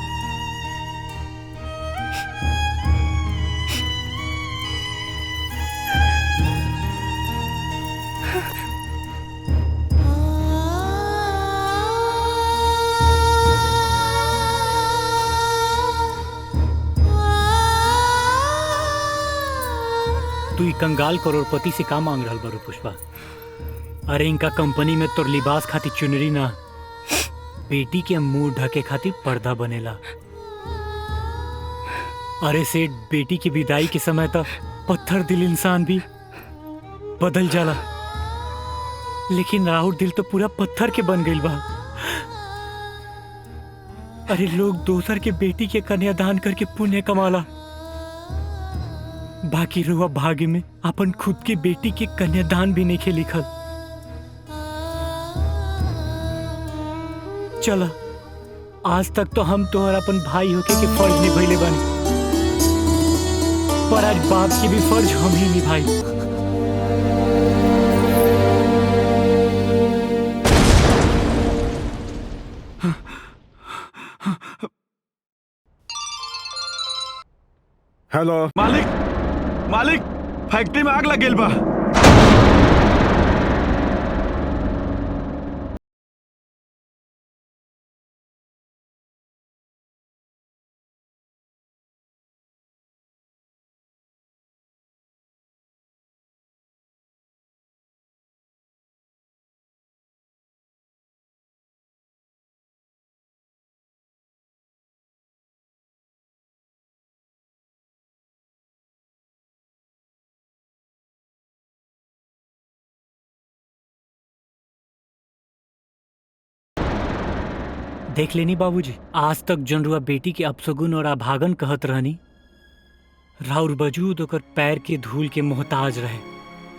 Speaker 1: तू ई कंगाल करोड़पति से का मांग रहल बारू पुष्पा? अरे इनका कंपनी में तोर लिबास खातिर चुनरी ना, बेटी के मुंह ढके खातिर पर्दा बनेला। अरे सेठ, बेटी की विदाई के समय तक पत्थर दिल इंसान भी बदल जाला, लेकिन राहुल दिल तो पूरा पत्थर के बन गइल बा। अरे लोग दोसर के बेटी के कन्यादान करके पुण्य कमाला, बाकी रुआ भाग्य में अपन खुद की बेटी के कन्यादान भी नहीं लिखल। चला, आज तक तो हम तोहर अपन भाई होके के फर्ज निभैले बानी, पर आज बाप की भी फर्ज हम ही निभाई।
Speaker 11: हेलो
Speaker 9: मालिक, फैक्ट्री में आग लग गई बा।
Speaker 1: देख लेनी बाबूजी, आज तक जनरुआ बेटी के अपसगुन और अभागन कहत रहनी, राउर वजूद ओकर पैर के धूल के मोहताज रहे।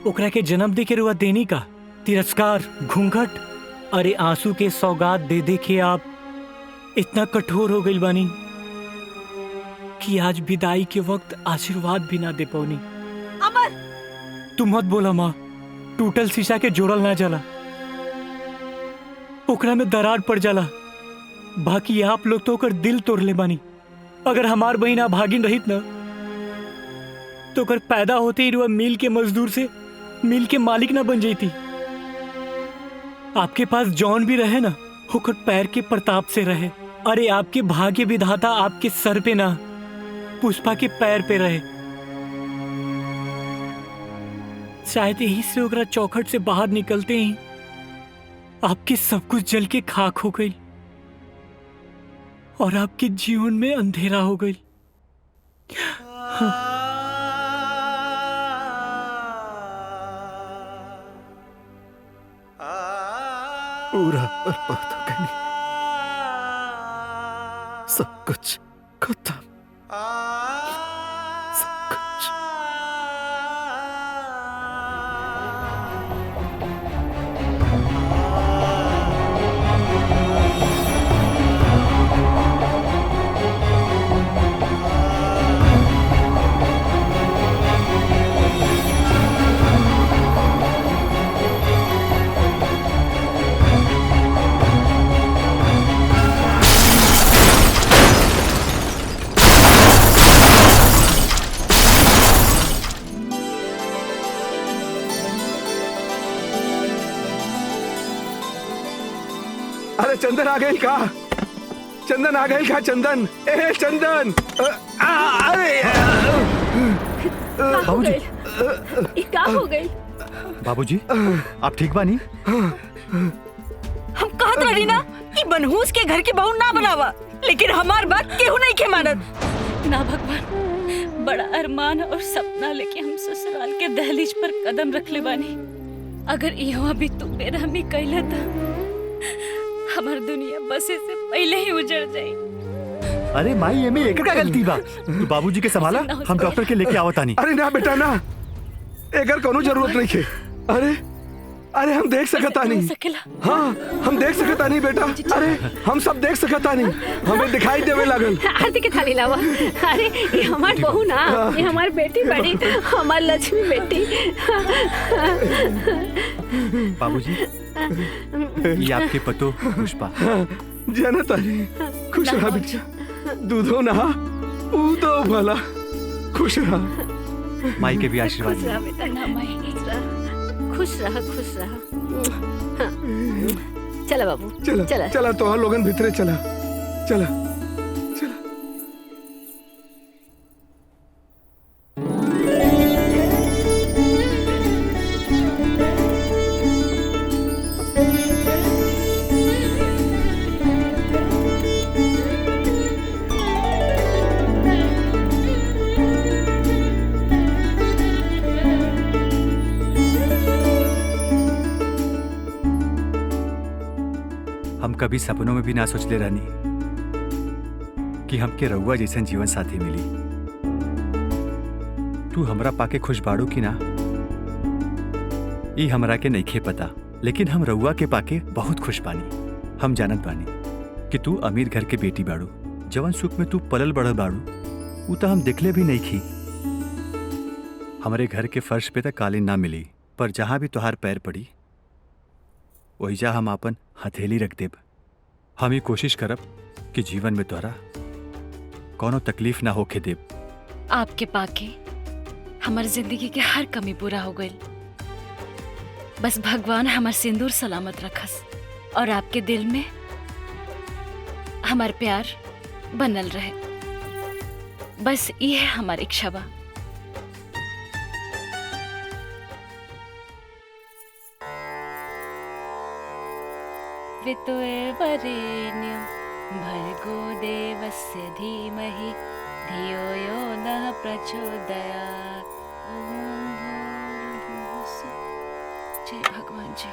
Speaker 1: ओकरा के जन्म दे के रुआ देनी का तिरस्कार, घूंघट, अरे आंसू के सौगात दे दे के आप इतना कठोर हो गई बानी कि आज विदाई के वक्त आशीर्वाद भी ना दे पौनी।
Speaker 8: अमर,
Speaker 1: तू मत बोला माँ, टूटल शीशा के जोड़ल ना जाला, ओकरा में दरार पड़ जाला। बाकी आप लोग तो ओकर दिल तोड़ ले बानी। अगर हमार बहिन भागिन रहित ना तो ओकर पैदा होते ही रुआ मिल के मजदूर से मिल के मालिक ना बन जाती। आपके पास जौन भी रहे ना, होकर पैर के प्रताप से रहे। अरे आपके भाग्य विधाता आपके सर पे ना, पुष्पा के पैर पे रहे। शायद यही से ओकरा चौखट से बाहर निकलते ही आपके सब कुछ जल के खाक हो गई और आपके जीवन में अंधेरा हो गई।
Speaker 11: पूरा बर्बाद हो गई। कुछ खत्म। सब कुछ।
Speaker 7: अरे चंदन आ गई का? चंदन आ गई का? चंदन, ए चंदन! अरे
Speaker 5: बाबूजी,
Speaker 13: क्या हो गई?
Speaker 5: बाबूजी, आप ठीक बानी?
Speaker 8: हम कहत रही ना कि मनहूस के घर की बहू ना बनावा, लेकिन हमार बात केहू नहीं के मानत।
Speaker 3: ना भगवान, बड़ा अरमान और सपना लेके हम ससुराल के दहलीज पर कदम रख ले बानी। अगर यहाँ भी तू बेरहमी कैला था, हमार दुनिया बसे से पहले ही उजड़ जाई।
Speaker 5: अरे माई, ये में एकर का गलती बा? तू बाबूजी के संभाला, हम डॉक्टर के लेके आवतानी।
Speaker 7: अरे ना बेटा ना, एकर कोनो जरूरत नहीं है। अरे अरे हम देख सकता नहीं। हाँ, हम देख सकता नहीं बेटा। अरे हम सब देख सकता नहीं, हमें दिखाई देवे लागल।
Speaker 13: आरती के थाली लावा। अरे ये हमार बहू ना, ये हमार बेटी बड़ी, हमार लक्ष्मी बेटी।
Speaker 5: बाबूजी, ये आपके पतो पुष्पा।
Speaker 7: जनता खुश रहा बेटा, दूधो नहा ऊदो भला, खुश रहा।
Speaker 5: माई के भी आशीर्वाद।
Speaker 13: खुश रहा बेटा, ना माई, खुश रहा, खुश रहा। चला बाबू,
Speaker 7: चला
Speaker 13: चला
Speaker 7: चला, तो लोगन भीतरे चला चला चला।
Speaker 5: हम कभी सपनों में भी ना सोचले रहनी कि हमके रउआ जैसन जीवन साथी मिली। तू हमरा पाके खुश बाड़ू की ना, ई हमरा के नइखे पता, लेकिन हम रउआ के पाके बहुत खुश बानी। हम जानत बानी कि तू अमीर घर के बेटी बाड़ू, जवन सुख में तू पलल बढ़ल बाड़ू, ऊ तो हम देखले भी नहीं खी। हमारे घर के फर्श पे तक कालीन ना मिली, पर जहां भी तुहार पैर पड़ी ओहिजा हम अपन हथेली रख देब। हम ही कोशिश करब कि जीवन में तोहरा कोनो तकलीफ ना होके देब।
Speaker 3: आपके पाके हमार जिंदगी के हर कमी पूरा हो गई। बस भगवान हमार सिंदूर सलामत रखस और आपके दिल में हमार प्यार बनल रहे। बस ये है हमारी इच्छा बा। वितुर्वरेण्यं भर्गो देवस्य धीमहि धियो यो नः प्रचोदयात्। ओम भूर्भुवस्सुः। जय भगवान जी।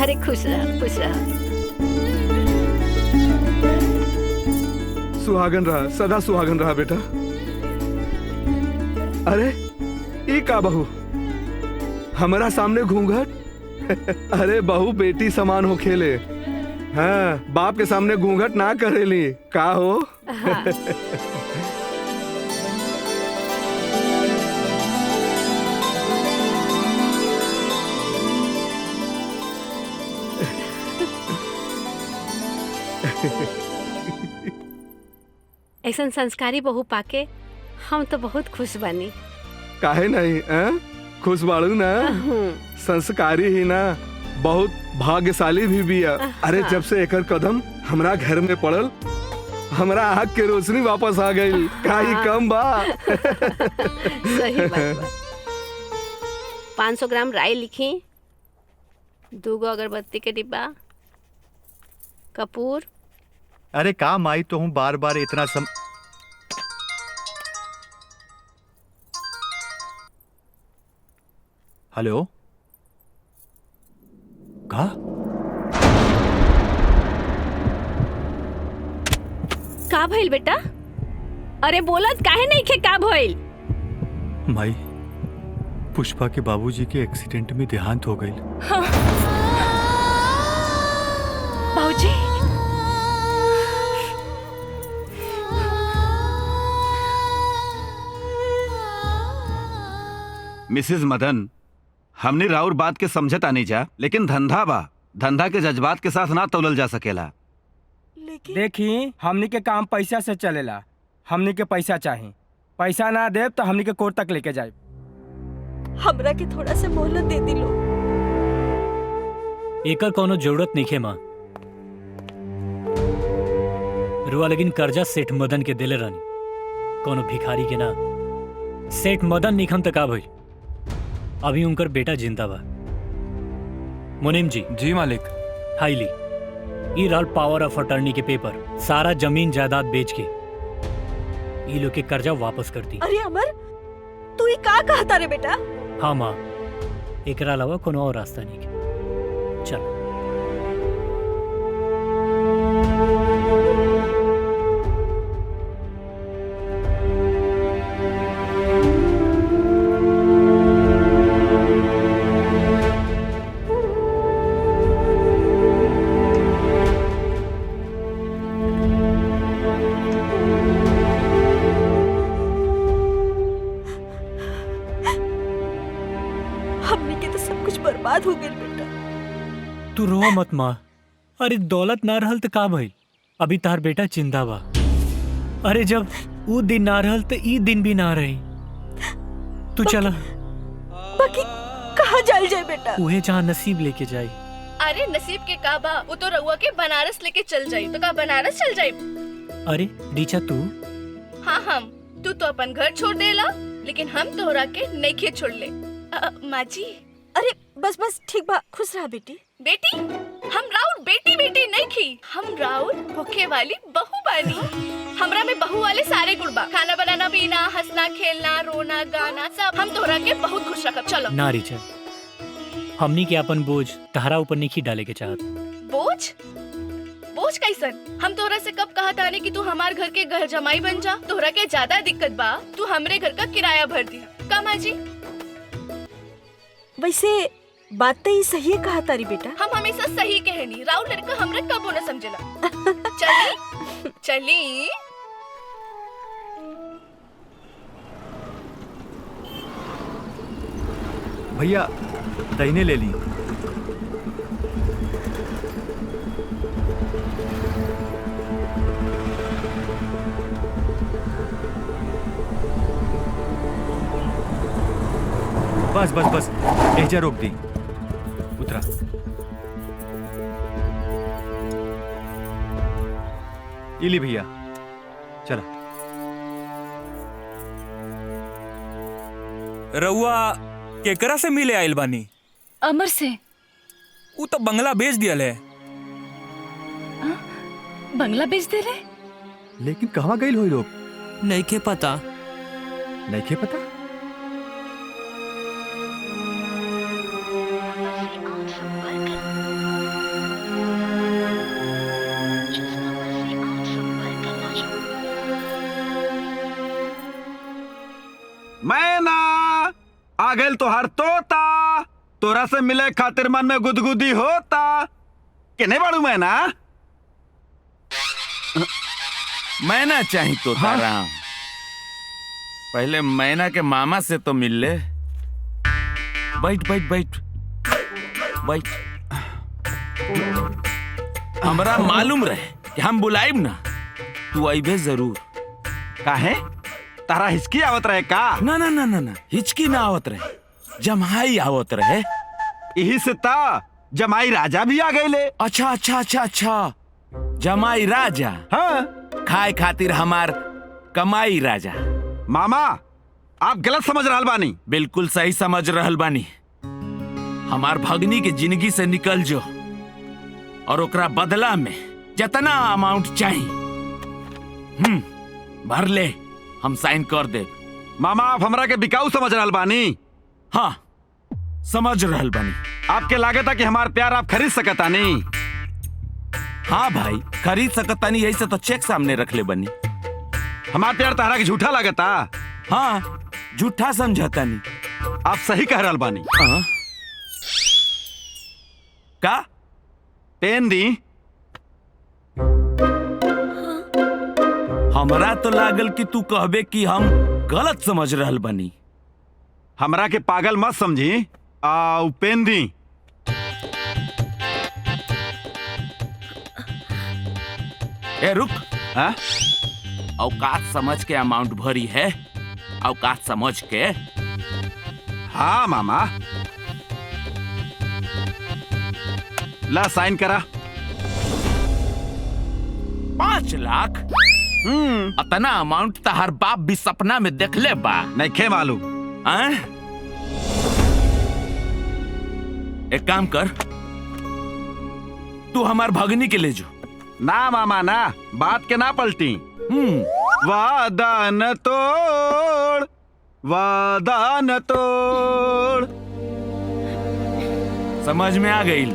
Speaker 13: अरे खुश रहा, खुश रहा।
Speaker 7: सुहागन रहा, सदा सुहागन रहा बेटा। अरे ई का बहू हमारा सामने घूंघट? अरे बहू बेटी समान हो खेले। हाँ, बाप के सामने घूंघट ना करेली का हो।
Speaker 13: हाँ। ऐसा संस्कारी बहू पाके हम तो बहुत खुश बनी।
Speaker 7: काहे नहीं खुश बाड़ू ना, संस्कारी ही ना बहुत भाग्यशाली भी बिया। अरे जब से एकर कदम हमरा घर में पड़ल, हमरा आँख के रोशनी वापस आ गई। काई कम बा।
Speaker 13: सही बात बा। 500 ग्राम राई लिखी, 2 गो अगरबत्ती के डिब्बा, कपूर।
Speaker 5: अरे काम आई तो हूँ बार बार इतना हेलो का
Speaker 13: भइल बेटा? अरे बोलत काहे नहीं खे का भइल?
Speaker 5: माई, पुष्पा के बाबूजी के एक्सीडेंट में देहांत हो गई।
Speaker 3: बाबूजी,
Speaker 9: मिसेस मदन, हमने राउर बात के समझता नहीं जा, लेकिन धंधा बा, धंधा के जज्बात के साथ ना तोलल जा सकेला।
Speaker 6: देखी, हमनी के काम पैसा से चलेला। हमनी के पैसा चाहिए, पैसा ना दे तो हमनी के कोर्ट तक लेके जाए।
Speaker 8: हमरा के थोड़ा सा मोहलत दे दी लो।
Speaker 1: एकर कोनो जरूरत नहीं है माँ। रुआ लेकिन कर्जा सेठ मदन के दिले रानी, कोनो भिखारी के ना। सेठ मदन निखम तक भई, अभी उनकर बेटा जिंदा बा। मुनीम जी।
Speaker 14: जी मालिक।
Speaker 1: हाईली ई रहल पावर ऑफ अटर्नी के पेपर। सारा जमीन जायदाद बेच के ई लोग के कर्जा वापस कर दी।
Speaker 8: अरे अमर, तू ही का कहता रे बेटा?
Speaker 1: हाँ माँ, एकरा अलावा कोनो और रास्ता नहीं के। चल।
Speaker 8: बर्बाद हो गई बेटा।
Speaker 1: तू रो मत माँ। अरे दौलत ना रहल तो का भइल? अभी तार बेटा जिंदा बा। अरे जब वो दिन ना रहल तो ई दिन भी ना रही। तू चला।
Speaker 8: बाकी कहाँ जाल जाए बेटा?
Speaker 1: उहे जहाँ नसीब लेके जाई।
Speaker 2: अरे नसीब के का बा, वो तो रउआ के बनारस लेके चल जाई। तो का बनारस चल जाई?
Speaker 1: अरे रीचा तू?
Speaker 2: हाँ हम। तू तो अपन घर छोड़ देला, लेकिन हम तोहरा के नइखे छोड़ ले। माँ जी।
Speaker 8: अरे बस बस ठीक बा, खुश रहा बेटी।
Speaker 2: बेटी? हम राउर बेटी बेटी नहीं खी, हम राउर भूखे वाली बहू बानी। हमरा में बहू वाले सारे गुण बा। खाना बनाना, पीना, हंसना, खेलना, रोना, गाना, सब हम तोहरा के बहुत खुश रखब। चलो।
Speaker 1: ना रीचा, हमनी के अपन बोझ तहरा ऊपर नहीं डाले के चाहत।
Speaker 2: बोझ? बोझ कैसन? हम तोहरा से कब कहा था कि तू हमार घर के घर जमाई बन जा। तोहरा के ज्यादा दिक्कत बा, तू हमरे घर का किराया भर दिया। का माँ जी?
Speaker 8: वैसे बात तो ही सही है कहा तारी बेटा।
Speaker 2: हम हमेशा सही कहनी, राउर लड़का हमरा कबो न समझेला। चली चली।
Speaker 5: भैया दहीने ले ली। बस बस बस, एजा रोक दी। उतरा। इली भैया, चला।
Speaker 14: रउआ केकरा से मिले आइल बानी?
Speaker 3: अमर से।
Speaker 14: वो तो बंगला बेच दिया है।
Speaker 3: बंगला बेच दे रहे?
Speaker 5: लेकिन कहाँ गई हो लोग?
Speaker 14: नहीं के पता।
Speaker 5: नहीं के पता?
Speaker 9: मैना आ गए तोहर तोता, तोरा से मिले खातिर मन में गुदगुदी होता। किने बाड़ू मैना?
Speaker 10: मैना चाहिए तो राम। पहले मैना के मामा से तो मिल ले। बैठ बैठ बैठ बैठ। हमरा मालूम रहे कि हम बुलाइब ना, तू आइबे जरूर।
Speaker 9: काहे? तारा हिचकी आवत रहे का?
Speaker 10: ना ना हिचकी ना आवत रहे, जमाई आवत रहे।
Speaker 9: यही से ता जमाई राजा भी आ गए ले।
Speaker 10: अच्छा अच्छा अच्छा अच्छा, जमाई राजा।
Speaker 9: हाँ,
Speaker 10: खाए खातिर हमार कमाई राजा।
Speaker 9: मामा आप गलत समझ रहल बानी।
Speaker 10: बिल्कुल सही समझ रहल बानी। हमार भगनी के जिंदगी से निकल जो और ओकरा बदला में जितना अमाउंट चाहिए भर ले, हम साइन कर दे।
Speaker 9: मामा आप हमरा के बिकाऊ समझ रहल बानी।
Speaker 10: हाँ समझ रहल बानी।
Speaker 9: आपके लागत है कि हमार प्यार आप खरीद सकतानी।
Speaker 10: हाँ भाई खरीद सकतानी, यही से तो चेक सामने रख ले बनी।
Speaker 9: हमार प्यार तहरा के झूठा लागता।
Speaker 10: हाँ झूठा समझता नहीं।
Speaker 9: आप सही कह रहल बानी।
Speaker 10: का
Speaker 9: पेन दी।
Speaker 10: हमरा तो लागल कि तू कहबे कि हम गलत समझ रहल बनी।
Speaker 9: हमरा के पागल मत समझी। पेन दी।
Speaker 10: ए रुक।
Speaker 9: हाँ?
Speaker 10: औकात समझ के अमाउंट भरी है, औकात समझ के।
Speaker 9: हाँ मामा ला साइन करा।
Speaker 10: 5 लाख? अतना अमाउंट तो हर बाप भी सपना में देख ले बा।
Speaker 9: नहीं खे मालूम।
Speaker 10: एक काम कर, तू हमार भगनी के ले जो।
Speaker 9: ना मामा ना, बात के ना पलटी। वादा न तोड़, वादा न तोड़।
Speaker 10: समझ में आ गई?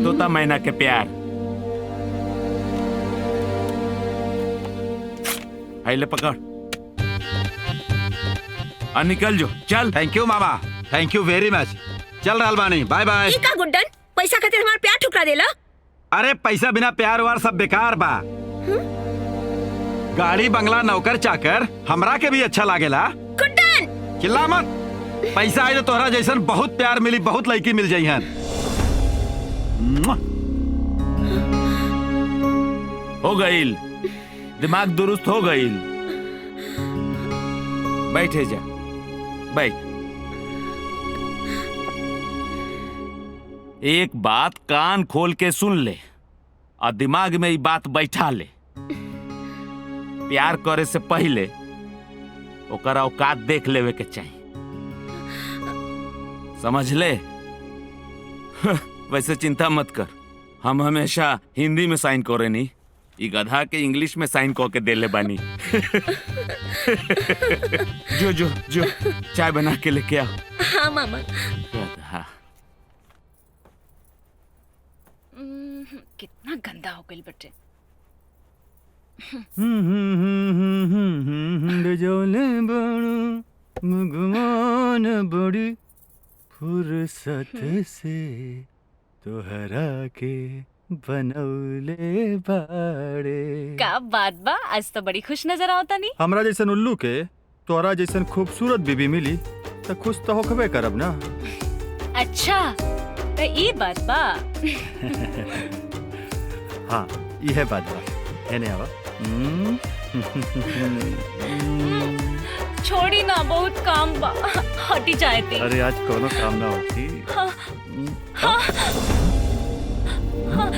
Speaker 10: तोता मैना के प्यार। ले पकड़ और निकल जो। चल।
Speaker 9: थैंक यू मामा, थैंक यू वेरी मच। चल रहल बानी, बाय बाय।
Speaker 4: ई का गुड्डन, पैसा खातिर हमार प्यार ठुकरा देला?
Speaker 9: अरे पैसा बिना प्यार वार सब बेकार बा। गाड़ी बंगला नौकर चाकर हमरा के भी अच्छा लागेला।
Speaker 4: गुड्डन
Speaker 9: चिल्ला मत। पैसा आए तो तोहरा जैसन बहुत प्यार मिली, बहुत लड़की मिल जाई हन।
Speaker 10: हो गईल, दिमाग दुरुस्त हो गईल। बैठे जा, बैठ। एक बात कान खोल के सुन ले और दिमाग में ये बात बैठा ले। प्यार करे से पहले ओकर औकात देख लेवे के चाहिए, समझ ले? वैसे चिंता मत कर, हम हमेशा हिंदी में साइन करे नहीं, ये गधा के इंग्लिश में साइन करके दे ले बानी। जो जो जो चाय बना के लेके आओ।
Speaker 4: हाँ मामा।
Speaker 10: हाँ।
Speaker 3: कितना गंदा हो गई बेटे।
Speaker 5: भगवान बड़ी फुर्सत से तोहरा के बनौले बाड़े।
Speaker 3: का बात बा, आज तो बड़ी खुश नजर आवता नहीं।
Speaker 5: हमरा जैसन उल्लू के तोहरा जैसन खूबसूरत बीबी मिली तो खुश तो होकबे करब ना।
Speaker 3: अच्छा तो ये बात बा।
Speaker 5: हाँ यह बात बा। एने आवा।
Speaker 3: छोड़ी ना, बहुत काम बा, हटी जाए थी।
Speaker 5: अरे आज कोनो काम ना होती।
Speaker 3: हाँ, हाँ, हाँ,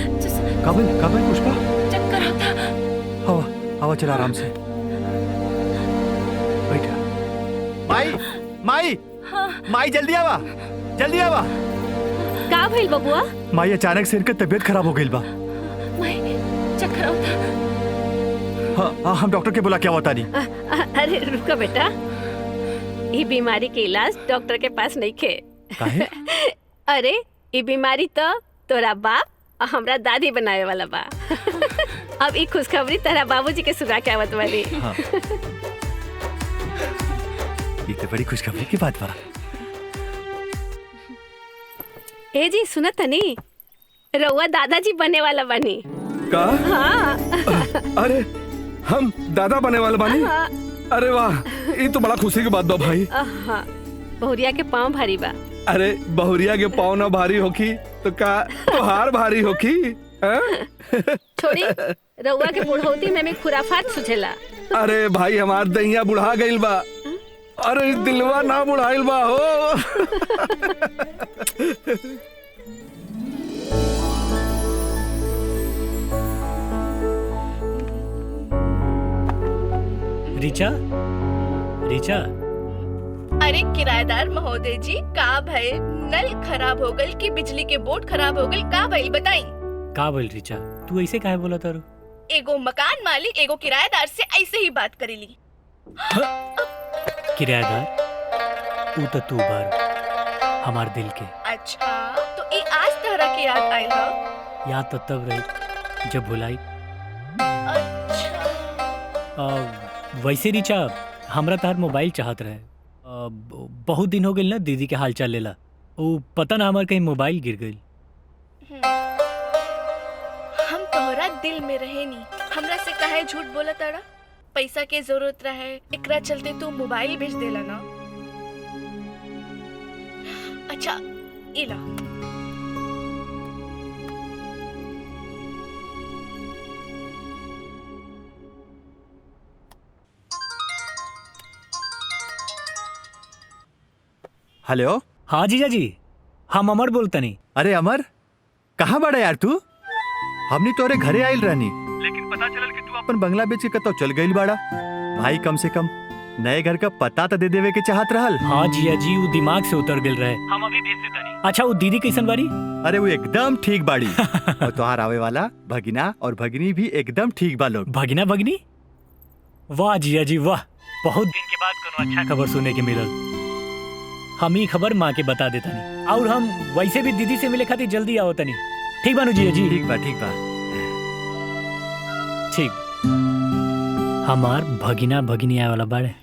Speaker 5: काबिल काबिल पुष्पा,
Speaker 3: चक्कर आता।
Speaker 5: हवा हवा चला आराम से। बैठा। माई माई माई जल्दी आवा, जल्दी आवा।
Speaker 13: का भइल बबुआ?
Speaker 5: माई अचानक से इनका तबीयत खराब हो गई बा।
Speaker 3: माई चक्कर आता।
Speaker 5: हाँ हम डॉक्टर के बुला के आवता नहीं।
Speaker 13: अरे रुको बेटा, ये बीमारी के इलाज डॉक्टर के पास नहीं खे।
Speaker 5: काहे?
Speaker 13: अरे ये बीमारी तो तोरा बाप और हमरा दादी बनावे वाला बा। अब ये खुशखबरी तेरा बाबूजी के सुना के आवत वाली।
Speaker 5: हाँ। ये तो बड़ी खुशखबरी की बात बा।
Speaker 13: ए जी सुनत तनी, रउआ दादाजी बने वाला बनी।
Speaker 7: का?
Speaker 13: हाँ।
Speaker 7: अरे हम दादा बने वाले बानी? अरे वाह, ये तो बड़ा खुशी की बात बा भाई।
Speaker 13: हाँ, बहुरिया के पाँव भारी बा।
Speaker 7: अरे बहुरिया के पाँव ना भारी होखी तो का तोहार भारी होखी?
Speaker 13: छोड़ी, रउआ के बुढ़ौती में भी खुराफात सुझेला।
Speaker 7: अरे भाई हमार दहिया बुढ़ा गइल बा। अरे दिलवा ना बुढ़ाइल बा हो।
Speaker 1: रिचा, रिचा,
Speaker 2: अरे किराएदार महोदय जी, का भइल? नल खराब हो गल कि बिजली के बोर्ड खराब हो गल? का भइल बताई?
Speaker 1: का बोल रिचा, तू ऐसे काहे बोला तारू?
Speaker 2: एगो मकान मालिक एगो किराएदार से ऐसे ही बात करेली।
Speaker 1: किराएदार तू तो तू बार हमार दिल के।
Speaker 2: अच्छा, तो ई आज तहरा के याद आइल ह?
Speaker 1: याद तो तब रही जब भुलाई। वैसे रिचा, हमरा तार मोबाइल चाहत रहे। बहुत दिन हो गई ना दीदी के हाल चाल लेला। वो पता ना हमार कहीं मोबाइल गिर गई।
Speaker 2: हम तोहरा दिल में रहे नी, हमरा से काहे झूठ बोला तारा? पैसा के जरूरत रहे, एकरा चलते तू मोबाइल बेच देला ना। अच्छा, इला
Speaker 5: हेलो।
Speaker 1: हाँ जीजा जी, हम अमर बोलतनी।
Speaker 5: अरे अमर, कहाँ बड़ा यार तू? हमनी तोरे घरे आइल रहनी, लेकिन पता चलल कि तू अपन बंगला बेच के कतो चल गइल बाड़ा। भाई कम से कम नए घर का पता तो दे देवे के चाहत रहल।
Speaker 1: हाँ जिया जी, वो दिमाग से उतर गिल रहे। हम अभी भेज देतानी। अच्छा, वो दीदी कैसन बाड़ी?
Speaker 5: अरे वो एकदम ठीक बाड़ी। और तोहार आवे वाला भगिना और भगिनी भी एकदम ठीक बा लोग।
Speaker 1: भगिना भगिनी? वाह जिया जी वाह, बहुत दिन के बाद कोनो अच्छा खबर सुने के मिलल। हम ही खबर माँ के बता देतानी, और हम वैसे भी दीदी से मिले खातिर जल्दी आओ तनी। ठीक बानू जिया जी?
Speaker 5: ठीक बा, ठीक बा।
Speaker 1: ठीक। हमार भगिना भगिनी आए वाला बाड़े।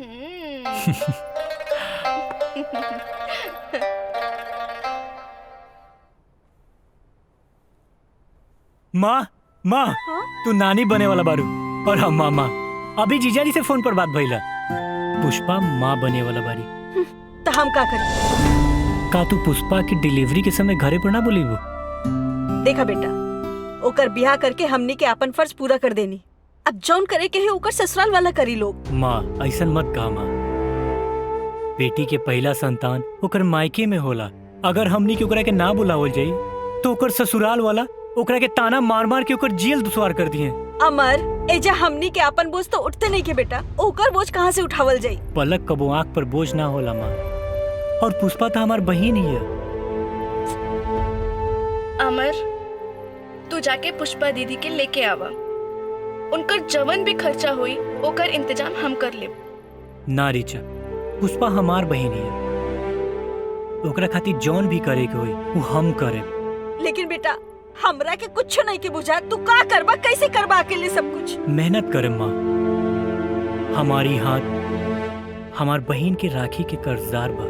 Speaker 1: माँ, माँ, तू नानी बने वाला बारू और हम मामा। अभी जीजा जी से फोन पर बात भइला। पुष्पा माँ बने वाला बारी।
Speaker 8: तो हम का करी?
Speaker 1: का तू पुष्पा की डिलीवरी के समय घरे पर ना बोली? वो
Speaker 8: देखा बेटा, ओकर बियाह करके हमनी के अपन फर्ज पूरा कर देनी। अब जौन करे के है ओकर ससुराल वाला करी लोग।
Speaker 1: माँ ऐसा मत कहा माँ। बेटी के पहला संतान ओकर मायके में होला। अगर हमनी के ओकरा के ना बुलावल जाई तो ओकर ससुराल वाला ओकरा के ताना मार मार के ओकर जेल दुश्वार कर दिए।
Speaker 8: अमर, एजा हमनी के अपन बोझ तो उठते नहीं के बेटा, ओकर बोझ कहाँ से उठावल जाई?
Speaker 1: पलक कबो आँख पर बोझ ना होला माँ। और पुष्पा तो हमार बहन ही है।
Speaker 2: अमर, तू जाके पुष्पा दीदी के लेके आवा। उनकर जवन भी खर्चा हुई ओकर इंतजाम हम कर लेब।
Speaker 1: ना रिचा, पुष्पा हमार बहन ही है। ओकरा खातिर जौन भी करे के होई वो हम करे।
Speaker 8: लेकिन बेटा, हमरा के कुछ नहीं के बुझा। तू का करबा, कैसे करबा अकेले सब कुछ?
Speaker 1: मेहनत करे माँ। हमारी हाथ हमार बहन के राखी के कर्जदार बा।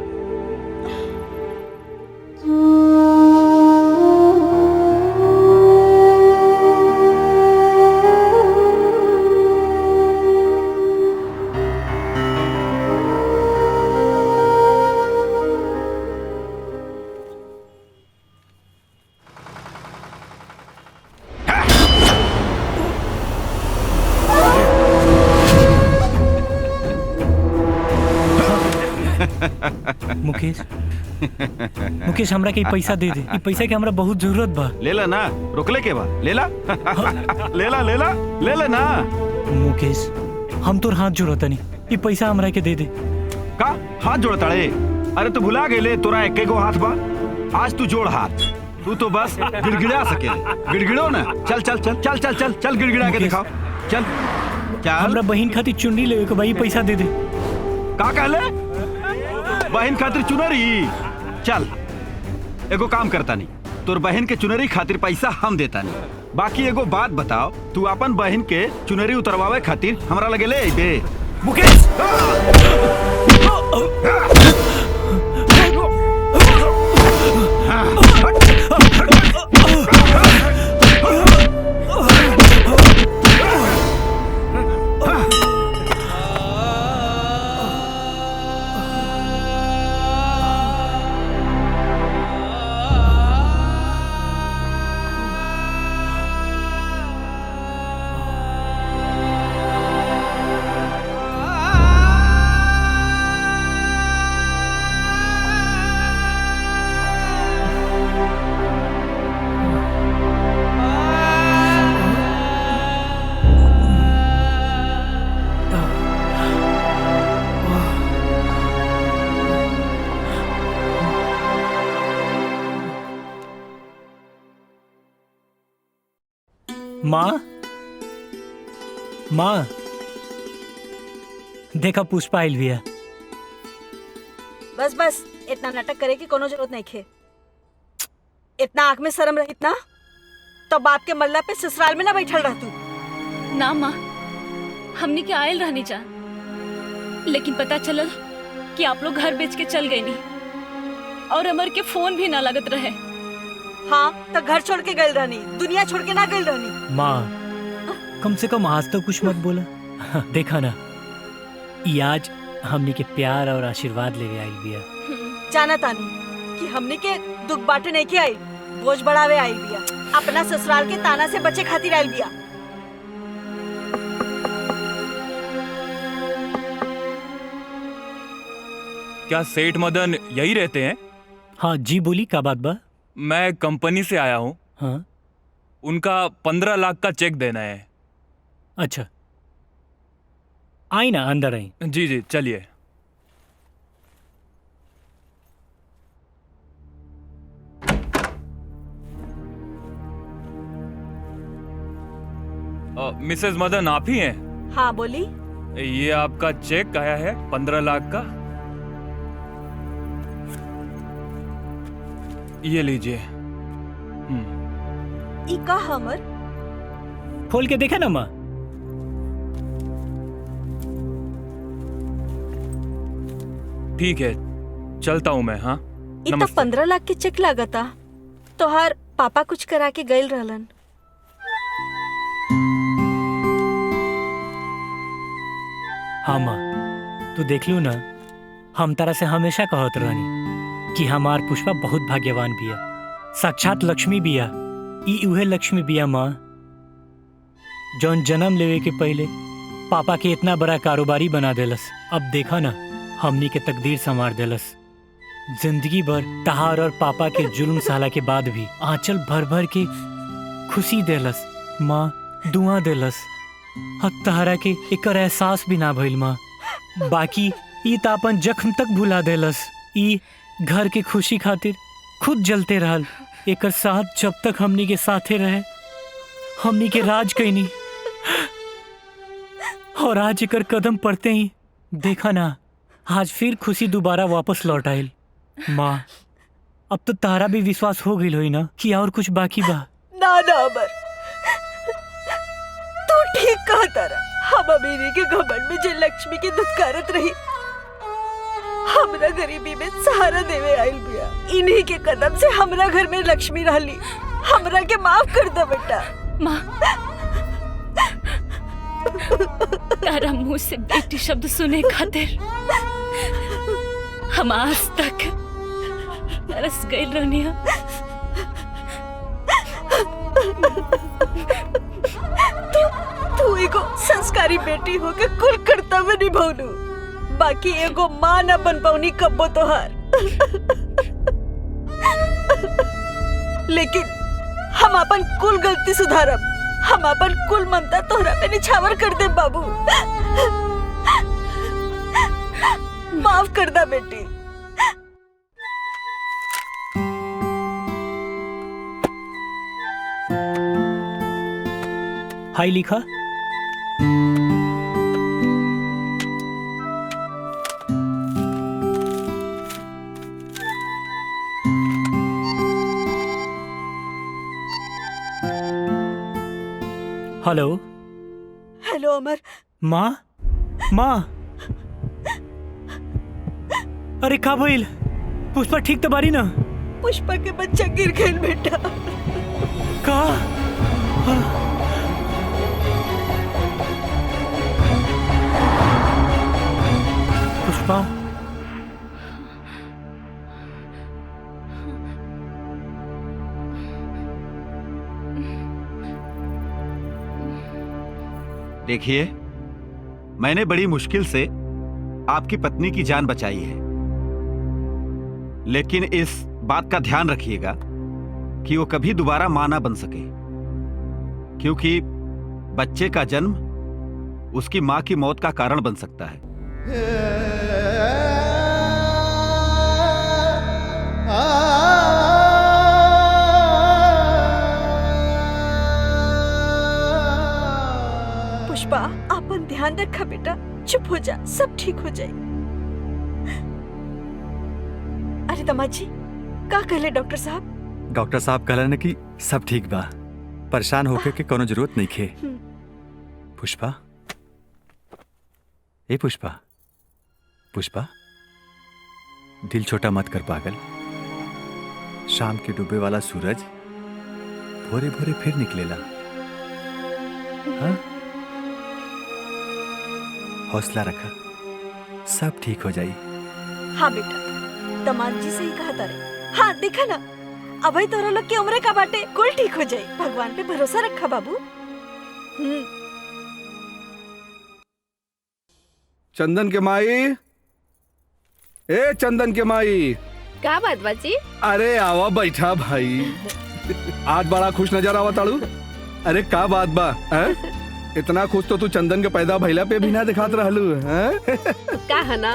Speaker 1: मुकेश, मुकेश हमरा के पैसा दे दे। ये पैसा के हमरा बहुत जरूरत बा।
Speaker 9: ले ला ना, रोकले के बा, ले ला। ले ला, ले ला, ले ले ना।
Speaker 1: मुकेश, हम तोर हाथ जोड़ता नहीं, ये पैसा हमरा के दे दे।
Speaker 9: का हाथ जोड़ता रे? अरे तू भुला गए, तोरा एक गो हाथ बा। आज तू जोड़ हाथ। तू तो बस गिड़गिड़ा सके। गिड़गिड़ो ना। चल चल चल चल चल चल चल गिड़गिड़ा के दिखाओ। चल क्या?
Speaker 1: हमरा बहन खातिर चुन्नी लेवे के भाई, पैसा दे दे।
Speaker 9: का कहले? बहन खातिर चुनरी? चल एगो काम करता नहीं, तोर बहन के चुनरी खातिर पैसा हम देता नहीं। बाकी एगो बात बताओ, तू अपन बहन के चुनरी उतरवावे खातिर हमरा लगे ले दे।
Speaker 1: मुकेश! माँ माँ देखा पुष्पा आइल भी है।
Speaker 8: बस बस इतना नाटक करे की कोनो जरूरत नहीं खे। इतना आँख में शर्म रहित ना तो बाप के मल्ला पे ससुराल में ना बैठल रह तू।
Speaker 3: ना माँ, हमने के आयल रहनी जा, लेकिन पता चलल कि आप लोग घर बेच के चल गए नहीं और अमर के फोन भी ना लगत रहे।
Speaker 8: हाँ तो घर छोड़ के गई रहनी, दुनिया छोड़ के ना गई रहनी।
Speaker 1: माँ कम से कम आज तो कुछ मत बोला। देखा ना ये आज हमने के प्यार और आशीर्वाद लेके आई बिया।
Speaker 8: जाना तानी कि हमने के दुख बांटे नहीं के आई, बोझ बढ़ावे आई बिया। अपना ससुराल के ताना से बचे खातिर आई बिया।
Speaker 14: क्या सेठ मदन यही रहते हैं?
Speaker 1: हाँ जी बोली, क्या बात बा?
Speaker 14: मैं कंपनी से आया हूँ।
Speaker 1: हाँ
Speaker 14: उनका 15 लाख का चेक देना है।
Speaker 1: अच्छा आई ना, अंदर आई।
Speaker 14: जी जी चलिए। मिसेस मदन आप ही हैं?
Speaker 8: हाँ बोली।
Speaker 14: ये आपका चेक आया है 15 लाख का, ये लीजिए।
Speaker 8: ई का हमर?
Speaker 1: खोल के देखा ना माँ।
Speaker 14: ठीक है चलता हूँ मैं। हाँ
Speaker 8: ई तो 15 लाख के चेक लागता। तोहार पापा कुछ करा के गइल रहलन।
Speaker 1: हाँ माँ तू देख लू ना, हम तरह से हमेशा कहत रहनी कि हमार पुष्पा बहुत भाग्यवान बिया, साक्षात लक्ष्मी बिया। ई उहे लक्ष्मी बिया माँ जौन जन्म लेवे के पहले पापा के इतना बड़ा कारोबारी बना देलस। अब देखा ना हमनी के तकदीर संवार देलस। जिंदगी भर तहार और पापा के जुल्म सहला के बाद भी आंचल भर भर के खुशी देलस माँ, दुआ देलस। हक तहरा के एकर एहसास भी ना भइल माँ। बाकी ई त अपन जख्म तक भुला देलस। ई घर के खुशी खातिर खुद जलते रहल। एकर साथ जब तक हमनी के साथे रहे, हमनी के राज कैनी, और आज एकर कदम पड़ते ही देखा ना आज फिर खुशी दोबारा वापस लौट आइल। माँ अब तो तारा भी विश्वास हो गई होई ना कि और कुछ बाकी बा?
Speaker 8: ना ना अमर, तू ठीक कहा तारा। हम अमीरी के घमंड में जे लक्ष्मी के दुत्कारत रही, हमरा गरीबी में सहारा देवे आइल बिया। इन्हीं के कदम से हमरा घर में लक्ष्मी रहली। हमरा के माफ कर दे बेटा।
Speaker 3: माँ तारा मुंह से बेटी शब्द सुने खातिर हम आज तक तरस गए रहनिया।
Speaker 8: तू एगो संस्कारी बेटी हो के कुल कर्तव्य निभौलू, बाकी एगो माँ न बन पौनी कब्बो तोहार। लेकिन हम अपन कुल गलती सुधारब। हम अपन कुल ममता तोहरा पे निछावर कर दे बाबू। माफ कर दा बेटी।
Speaker 1: हाय लिखा। हेलो
Speaker 8: हेलो अमर।
Speaker 1: माँ माँ, अरे का भइल? पुष्पा ठीक तो बारी ना?
Speaker 8: पुष्पा के बच्चा गिर गइल बेटा।
Speaker 1: का? पुष्पा
Speaker 9: देखिए, मैंने बड़ी मुश्किल से आपकी पत्नी की जान बचाई है, लेकिन इस बात का ध्यान रखिएगा कि वो कभी दोबारा मां ना बन सके, क्योंकि बच्चे का जन्म उसकी मां की मौत का कारण बन सकता है।
Speaker 15: आ
Speaker 8: ध्यान रखा बेटा, चुप हो जा, सब ठीक हो जाए। अरे दामाद जी, का कहले डॉक्टर साहब?
Speaker 5: डॉक्टर साहब कहलन कि सब ठीक बा, परेशान होके के कोनो जरूरत नहीं खे। पुष्पा, ए पुष्पा, पुष्पा, दिल छोटा मत कर पागल। शाम के डूबे वाला सूरज भोरे भोरे फिर निकलेला। हाँ? हौसला रखा, सब ठीक हो जाई।
Speaker 8: हाँ बेटा, दामाद जी से ही कहा तारे। हाँ देखा ना, अभय तोरा लोग की उम्र का बाटे, कुल ठीक हो जाए। भगवान पे भरोसा रखा बाबू।
Speaker 7: चंदन के माई, ए चंदन के माई,
Speaker 13: का बात बाजी?
Speaker 7: अरे आवा बैठा भाई। आज बड़ा खुश नजर आवा ताड़ू। अरे का बात बा है? इतना खुश तो तू चंदन के पैदा भइला पे भी ना दिखात रहलू है?
Speaker 13: का है ना,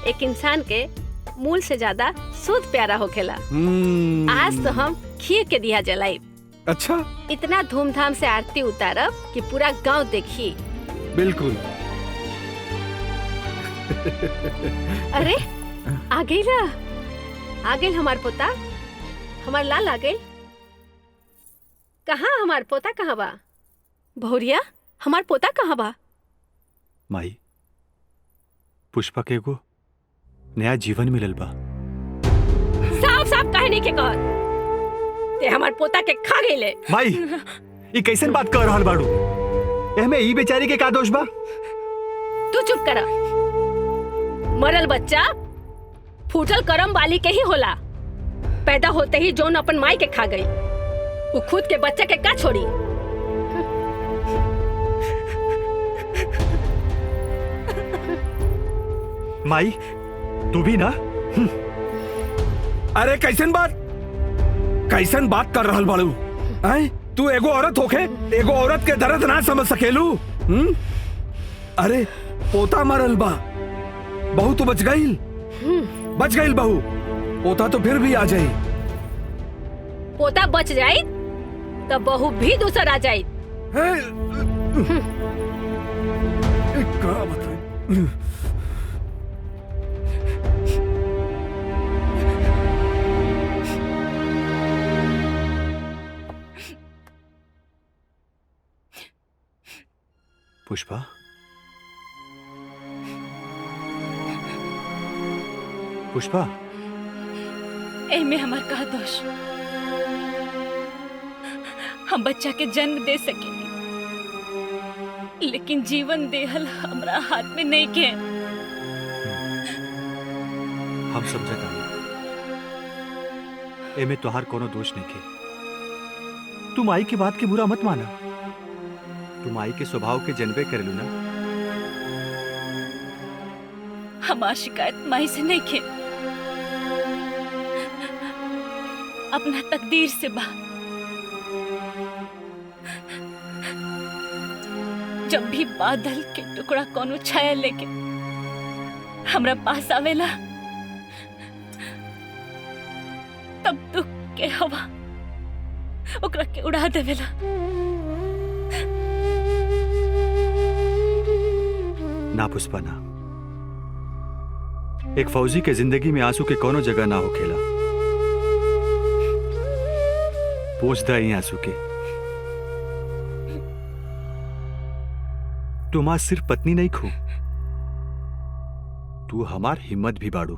Speaker 13: एक इंसान के मूल से ज्यादा सूद प्यारा होखेला। आज तो हम खीर के दिया जलाई।
Speaker 7: अच्छा,
Speaker 13: इतना धूमधाम से आरती उतारब कि पूरा गांव देखी।
Speaker 7: बिल्कुल।
Speaker 13: अरे आ गइला, आ गइल हमार पोता, हमार लाल आ गइल। कहाँ हमार पोता कहाँ बा? भौरिया, हमार पोता कहाँ बा?
Speaker 5: माई, पुष्पा के एगो नया जीवन मिलल बा।
Speaker 13: साफ साफ कहने के कहत, ते हमार पोता के खा गइले।
Speaker 5: माई, ये कैसन बात कर रहल बाड़ू? एमे ई बेचारी के का दोष बा?
Speaker 13: तू चुप करा। मरल बच्चा फूटल करम वाली के ही होला। पैदा होते ही जोन अपन माई के खा गई, वो खुद के बच्चे के का छोड़ी?
Speaker 5: माई, तू भी ना?
Speaker 7: अरे कैसन बात कर रहल बाड़ू? तू एगो औरत होके एगो औरत के दर्द ना समझ सकेलू? अरे पोता मरल बा, बहू तो बच गई बहू। पोता तो फिर भी आ जाई।
Speaker 13: पोता बच जाई तो बहू भी दूसर आ जाई।
Speaker 7: का बताएं?
Speaker 5: पुष्पा, पुष्पा,
Speaker 3: एमे हमार का दोष? हम बच्चा के जन्म दे सकेंगे, लेकिन जीवन देहल हमरा हाथ में नहीं के।
Speaker 5: हम समझता एमे तोहार कोनो दोष नहीं के। तुम आई की बात के बुरा मत माना। तुम आई के स्वभाव के जनबे करेलू ना।
Speaker 3: हमार शिकायत माई से नहीं के, अपना तकदीर से बा। जब भी बादल के टुकड़ा कोनो छाया लेके हमरा पास आवेला, तब दुख के हवा ओकरा के उड़ा देवेला।
Speaker 5: ना पुष्पा ना, एक फौजी के जिंदगी में आंसू के कोनो जगह ना होखेला। पोछ दा ही आंसू के। तुम आज सिर्फ पत्नी नहीं खो, तू हमार हिम्मत भी बाड़ू।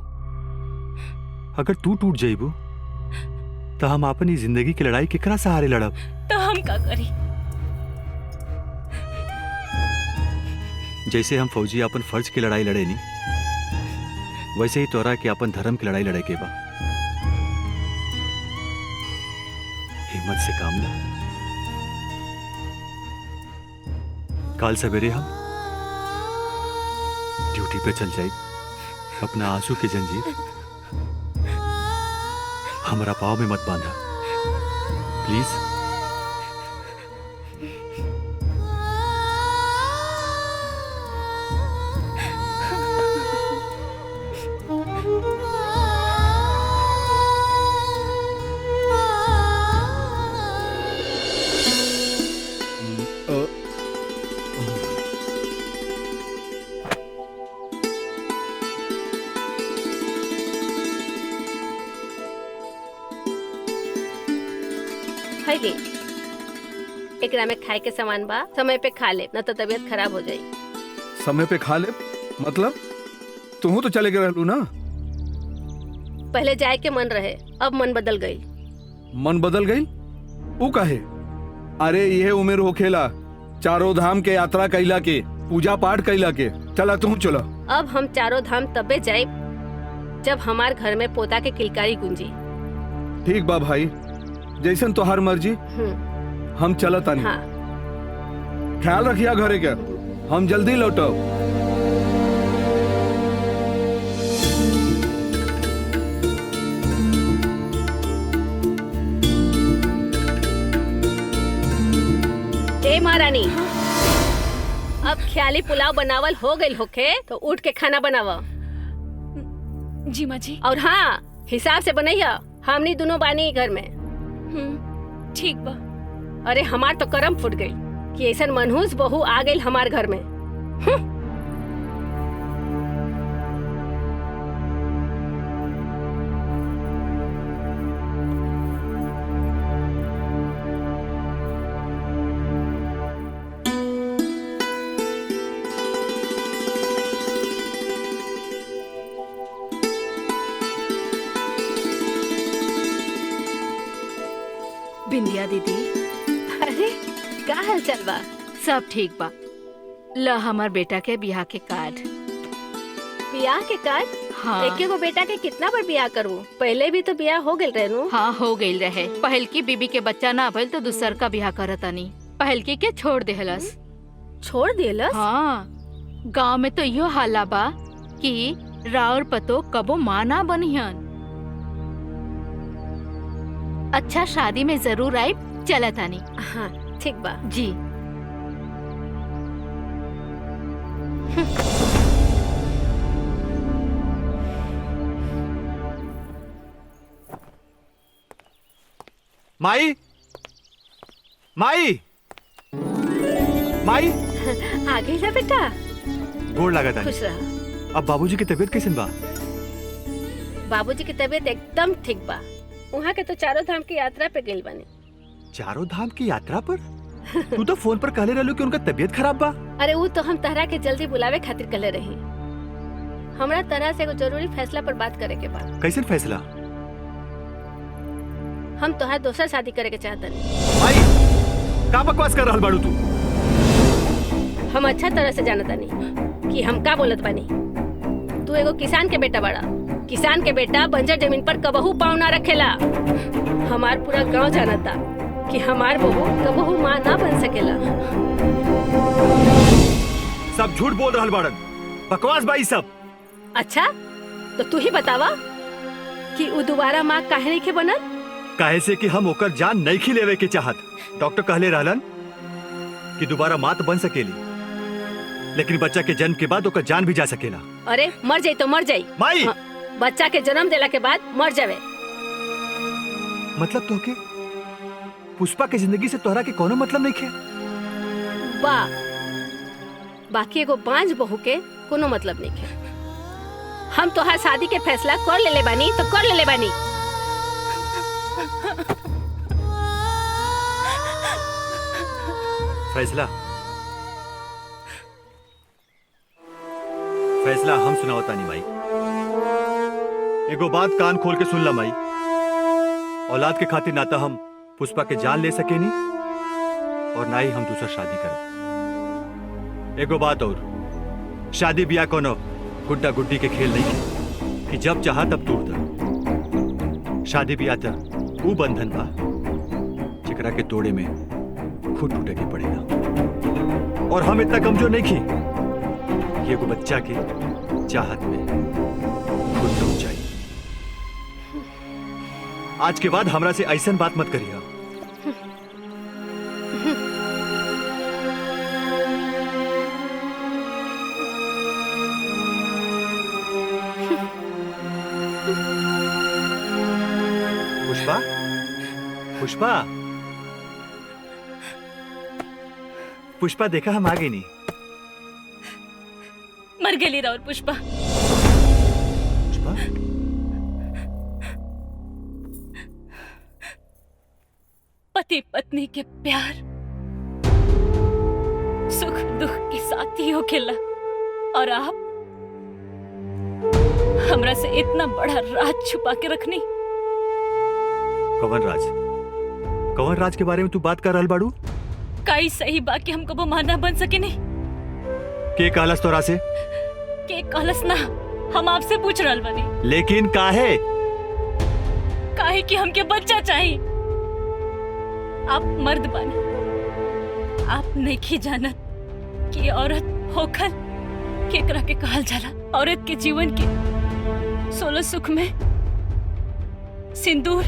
Speaker 5: अगर तू टूट जाइबू तो हम अपनी जिंदगी की लड़ाई केकरा सहारे लड़ब?
Speaker 3: तो हम का करी?
Speaker 5: जैसे हम फौजी अपन फर्ज की लड़ाई लड़े नी, वैसे ही तोरा के अपन धर्म की लड़ाई लड़े के बा। हिम्मत से काम ला। कल सवेरे हम ड्यूटी पे चल जाए। अपना आंसू की जंजीर हमारा पाँव में मत बांधा, प्लीज।
Speaker 13: खैली। एकरा में खाए के सामान बा, समय पे खा ले, न तो तबीयत खराब हो जाई।
Speaker 7: समय पे खा ले मतलब तू तो चले गए रहलू ना।
Speaker 13: पहले जाए के मन रहे, अब मन बदल गई।
Speaker 7: मन बदल गई? ऊ काहे? अरे यह उम्र होखेला चारों धाम के यात्रा कैला के, पूजा पाठ कैला के। चला तू चलो।
Speaker 13: अब हम चारों धाम तबे जाए जब हमार घर में पोता के किलकारी गुंजी।
Speaker 7: ठीक बा भाई, जैसन तोहार मर्जी। हम चलत आनी।
Speaker 13: हाँ।
Speaker 7: ख्याल रखिया घरे के, हम जल्दी लौटो।
Speaker 13: ए महारानी, अब ख्याली पुलाव बनावल हो गई होखे तो उठ के खाना बनावा।
Speaker 3: जी माँ जी।
Speaker 13: और हाँ, हिसाब से बनैया, हमनी दोनों बानी घर में।
Speaker 3: ठीक बा।
Speaker 13: अरे हमार तो करम फुट गई कि ऐसा मनहूस बहू आ गई हमार घर में।
Speaker 15: बिंदिया दीदी।
Speaker 13: अरे का हाल चाल बा?
Speaker 15: सब ठीक बा। ल हमार बेटा के बियाह के कार्ड।
Speaker 13: बियाह के कार्ड?
Speaker 15: हाँ।
Speaker 13: एके गो बेटा के कितना बार बियाह करूं? पहले भी तो बियाह हो गइल रहे नु।
Speaker 15: हाँ हो गइल रहे। पहल की बीबी के बच्चा ना भइल तो दूसर का बियाह करतानी। पहल की के छोड़ देहलस।
Speaker 13: छोड़ देहलस?
Speaker 15: हाँ। गांव में तो यो हाला बा कि राउर पतो कबो माँ ना बनिहन। अच्छा शादी में जरूर आई, चला तानी।
Speaker 13: हाँ ठीक बा
Speaker 15: जी।
Speaker 5: माई, माई, माई।
Speaker 13: आ गई ना बेटा।
Speaker 5: गोड़ लगा था।
Speaker 13: खुश रहा।
Speaker 5: अब बाबूजी की तबीयत कैसे बा?
Speaker 13: बाबूजी की तबीयत एकदम ठीक बा। वहाँ के तो चारों धाम की यात्रा पे गइल बानी।
Speaker 5: चारों धाम की यात्रा पर? तू तो फोन पर कहले रहलू कि उनका तबीयत खराब बा।
Speaker 13: अरे वो तो हम तहरा के जल्दी बुलावे खातिर कहले रही। हमरा तरह से एगो जरूरी फैसला पर बात करे के बा।
Speaker 5: कैसन फैसला?
Speaker 13: हम तोहार दोसर शादी करे के चाहतनी।
Speaker 5: भाई का बकवास कर रहल बाड़ू तू?
Speaker 13: हम अच्छा तरह से जानतानी कि हम का बोलत बानी। तू एगो किसान के बेटा बड़ा। किसान के बेटा बंजर जमीन पर कबहू पाँव ना रखेला। हमार पूरा गांव जानता कि हमार बहू कबहू माँ ना बन सकेला।
Speaker 5: सब झूठ बोल रहल बाड़न, बकवास बाई सब।
Speaker 13: अच्छा तो तू ही बतावा कि वो दोबारा माँ काहे नहीं के बनल?
Speaker 5: काहे से कि हम ओकर जान नहीं खी लेवे के चाहत। डॉक्टर कहले रहलन कि दोबारा माँ तो बन सकेली, लेकिन बच्चा के जन्म के बाद ओकर जान भी जा सकेला।
Speaker 13: अरे मर जाई तो मर जाई।
Speaker 5: माई।
Speaker 13: हाँ, बच्चा के जन्म देला के बाद मर जावे।
Speaker 5: मतलब तोहके पुष्पा के जिंदगी से तोहरा के कोनो मतलब नहीं खे?
Speaker 13: बाकी एगो बांझ बहू के कोनो मतलब नहीं है। हम तोहार शादी के फैसला कर ले बानी तो कर ले बानी।
Speaker 5: फैसला हम सुनावतानी माई। एगो बात कान खोल के सुन ला माई। औलाद के खातिर ना तो हम पुष्पा के जान ले सके नी और ना ही हम दूसरा शादी करब। एगो बात और, शादी ब्याह कोनो गुड्डा गुड्डी के खेल नहीं है कि जब चाहा तब तोड़ दो। शादी ब्याह तो वो बंधन बा जेकरा के तोड़े में खुद टूटे के पड़ेगा। और हम इतना कमजोर नहीं की कि एगो बच्चा के चाहत में खुद टूट जाए। आज के बाद हमरा से ऐसन बात मत करिए। पुष्पा, पुष्पा, पुष्पा देखा हम आ गए नहीं।
Speaker 3: मर गेली राउर पुष्पा। पति पत्नी के प्यार सुख दुख के साथी होखेला, और आप हमरा से इतना बड़ा राज छुपा के रखनी।
Speaker 5: कवन राज के बारे में तू बात कर रहल बाड़ू?
Speaker 3: काई सही बा कि हमको वो माना बन सके नहीं।
Speaker 5: के कहलस तोरा से?
Speaker 3: के कहलस ना, हम आपसे पूछ रहल बानी।
Speaker 5: लेकिन काहे?
Speaker 3: काहे कि हमके बच्चा चाहिए। आप मर्द बानी, आप नहीं जानत कि औरत होखल केकरा के कहल जाला। औरत के जीवन के 16 सुख में सिंदूर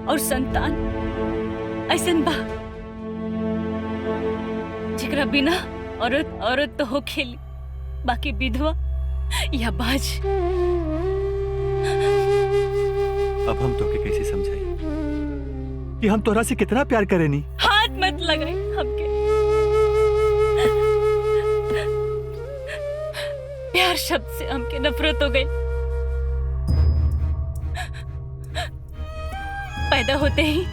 Speaker 3: और संतान ऐसन बा जेकरा बिना औरत तो हो खेली, बाकी विधवा या बाज।
Speaker 5: अब हम तोके कैसे समझाई कि हम तोरा से कितना प्यार करेनी?
Speaker 3: हाथ मत लगाई हमके। प्यार शब्द से हमके नफरत हो गई। पैदा होते ही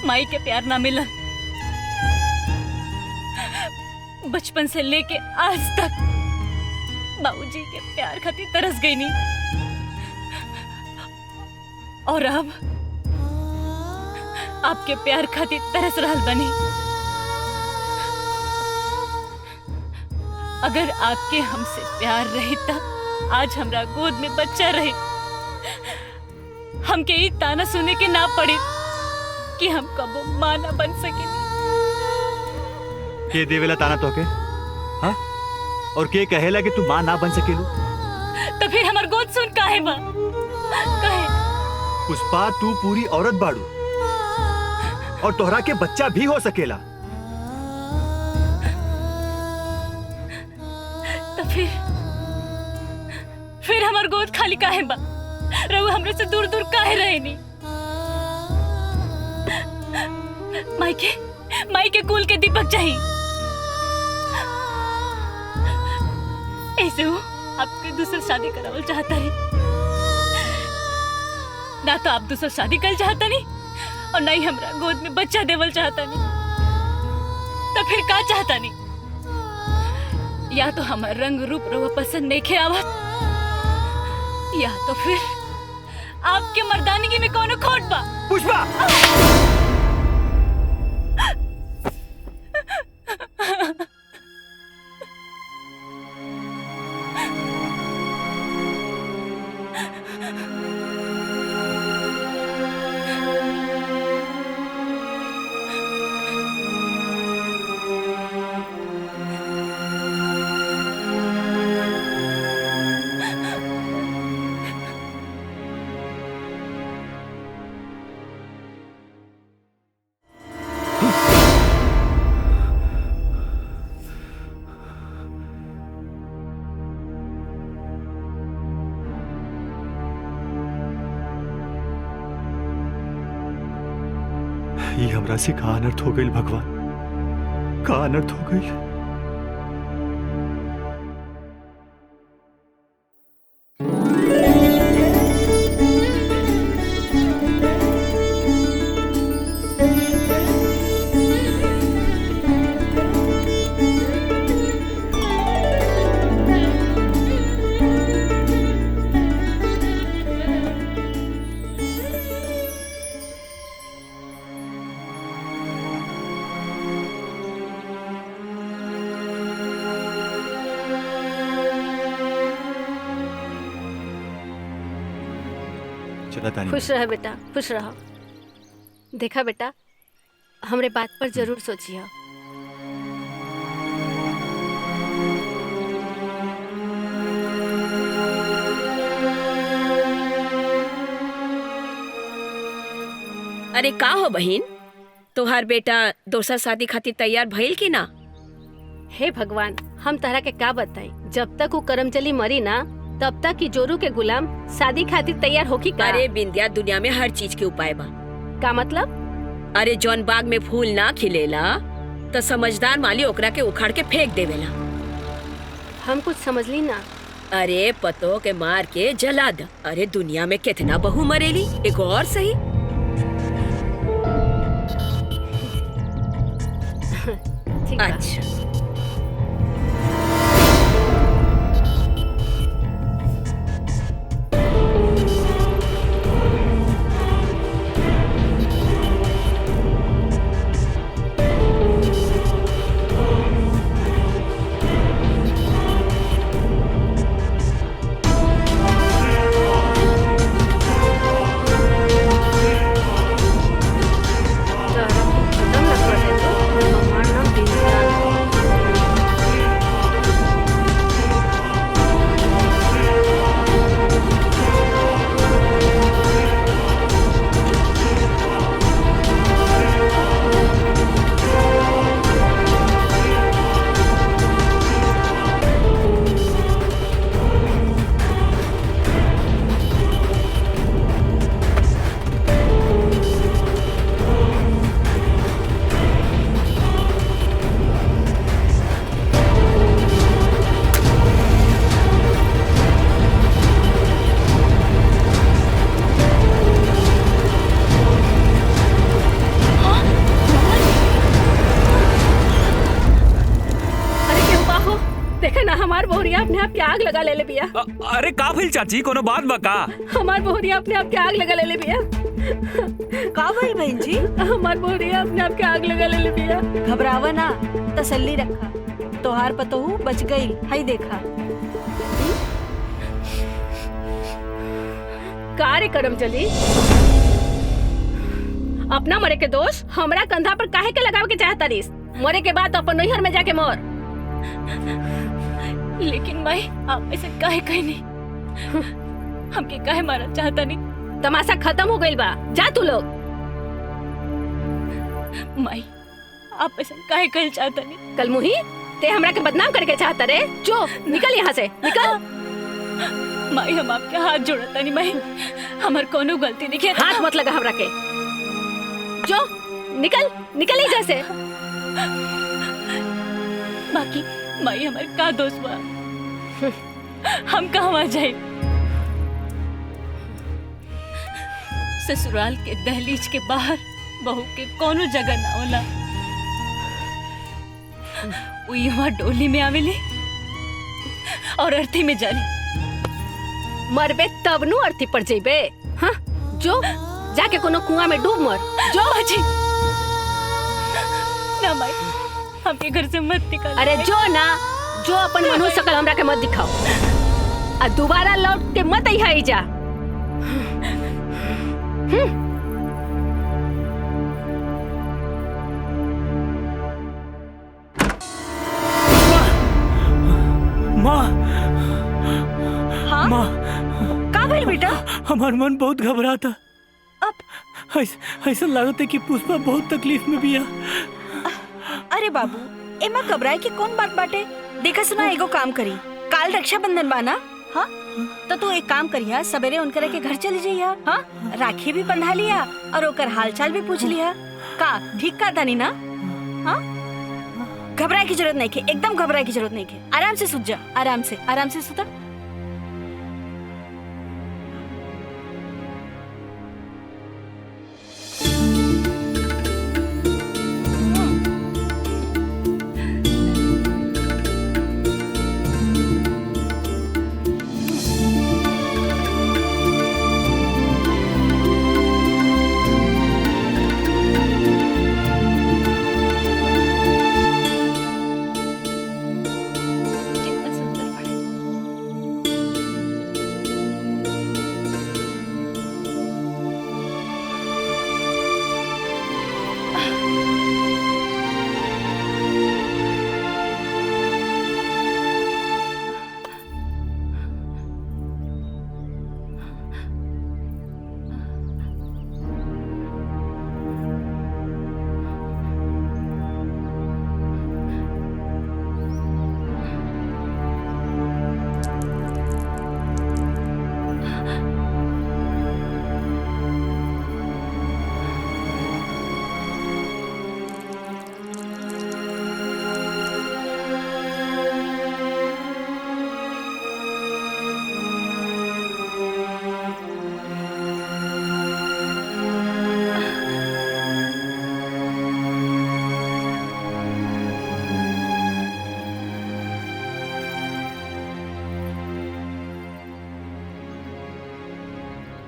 Speaker 3: माई के प्यार ना मिला, बचपन से लेके आज तक बाबूजी के प्यार खातिर तरस गई नहीं, और अब आपके प्यार खातिर तरस रहल बनी। अगर आपके हमसे प्यार रही तब आज हमरा गोद में बच्चा रहे, हमके ई ताना सुने के ना पड़े कि हम कबो मां ना बन सके।
Speaker 5: के देवेला ताना तोके? हाँ? और के कहेला कि तू मां ना बन सकेलू?
Speaker 3: तो फिर हमार गोद सुन काहे बा? काहे?
Speaker 5: पुष्पा, तू पूरी औरत बाड़ू और तोहरा के बच्चा भी हो सकेला।
Speaker 3: तो फिर हमार गोद खाली काहे बा? रहुआ हमरे से दूर दूर काहे रहेनी? माई के कुल के दीपक चाहिए। ऐसे हो आपके दूसरी शादी करावल चाहता है ना? तो आप दूसरी शादी कर चाहता नहीं, और नहीं हमरा गोद में बच्चा देवल चाहता नहीं। तो फिर का चाहता नहीं? या तो हमार रंग रूप रहुआ पसंद नहीं खे आवत, या तो फिर आपके मर्दानगी में कौन खोट बा?
Speaker 5: पुष्पा! ये हमरा से का अनर्थ हो गई भगवान, का अनर्थ हो गई।
Speaker 13: खुश रह बेटा, खुश रहो। देखा बेटा, हमरे बात पर जरूर सोचिए।
Speaker 4: अरे का हो बहिन, तोहार बेटा दोसर शादी खातिर तैयार भइल की ना?
Speaker 13: हे भगवान, हम तहरा के का बताई? जब तक वो करमचली मरी ना तब तक की जोरू के गुलाम शादी खातिर तैयार होकी का?
Speaker 4: अरे बिंदिया, दुनिया में हर चीज के उपाय बा।
Speaker 13: का मतलब?
Speaker 4: अरे जौन बाग में फूल ना खिलेला तो समझदार माली ओकरा के उखाड़ के फेंक देवेला।
Speaker 13: हम कुछ समझ ली ना।
Speaker 4: अरे पतो के मार के जला द। अरे दुनिया में कितना बहू मरेली, एगो और सही। अच्छा
Speaker 13: हमार बहुरिया अपने आप के आग लगा ले बिया।
Speaker 14: अरे का भइल चाची, कोनो बात बा का?
Speaker 13: हमार बहुरिया अपने आप के आग लगा ले बिया।
Speaker 8: का भइल बहन जी?
Speaker 13: हमार बहुरिया अपने आप के आग लगा ले बिया।
Speaker 8: घबरावा ना, तसल्ली रखा, तोहार पतोहू बच गई। हाय देखा।
Speaker 13: कार्य करम चली अपना मरे के दोष हमरा कंधा पर काहे के लगावे के चाहता रिस? मरे के बाद अपन नैहर में जाके मर।
Speaker 3: लेकिन माई आप ऐसे काहे कहीं नहीं, हमके काहे मारा चाहता नहीं?
Speaker 13: तमाशा खत्म हो गइल बा, जा तू लोग।
Speaker 3: माई आप ऐसे काहे कहल चाहता नहीं?
Speaker 13: कल मुही ते हमरा के बदनाम करके चाहता रे? जो निकल यहाँ से, निकल।
Speaker 3: माई हम आपके हाथ जोड़ता नहीं माई, हमार कोनो गलती नहीं है।
Speaker 13: हाथ मत लगा हमरा के, जो निकल निकल ही जैसे।
Speaker 3: बाकी माई हमारे का दोस्त बा, हम कहवा जाए? ससुराल के दहलीज के बाहर बहू के कोनो जगह ना होला। वो यहाँ डोली में आवेले और अर्थी में जाले।
Speaker 13: मरबे तब नु अर्थी पड़ जेबे। हाँ जो जाके कोनो कुआं में डूब मर। जो
Speaker 3: बाजी ना माई हमके घर से मत निकाल।
Speaker 13: अरे जो ना, जो अपन मनुष्य शकल हमरा के मत दिखाओ आ दोबारा लौट के मत आई जा।
Speaker 1: माँ
Speaker 8: हाँ?
Speaker 1: माँ
Speaker 8: का भइल बेटा?
Speaker 1: हमार मन बहुत घबराता। अब ऐसा लगता है कि पुष्पा बहुत तकलीफ में भी है।
Speaker 8: अरे बाबू एमा घबराए की कौन बात बाटे? देखा सुना एगो काम करी, काल रक्षाबंधन बाना। हाँ तो तू एक काम करिया, सवेरे उनकरे के घर चली जाइया। हाँ राखी भी बंधा लिया और ओकर हालचाल भी पूछ लिया। का ठीक का तानी ना? हाँ घबराए की जरूरत नहीं के, एकदम घबराए की जरूरत नहीं के। आराम से सुत जा, आराम से सुता।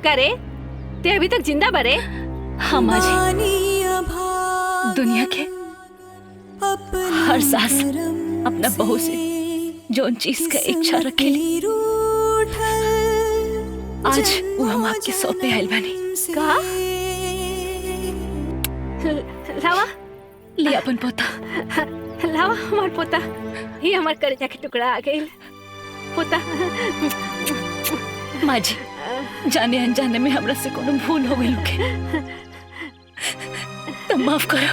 Speaker 13: करे ते अभी तक जिंदा बरे?
Speaker 3: हाँ माँ जी, दुनिया के हर सास अपना बहू से जोन चीज का इच्छा रखेली, आज वो हम आपके सौंपे आइल बानी।
Speaker 13: कहा? लावा
Speaker 3: ले अपन पोता,
Speaker 13: लावा हमार पोता, ये हमार करेजा के टुकड़ा आ गई पोता।
Speaker 3: माँ जी, जाने अनजाने में हमरा से कोनो भूल हो गई के तो माफ करो।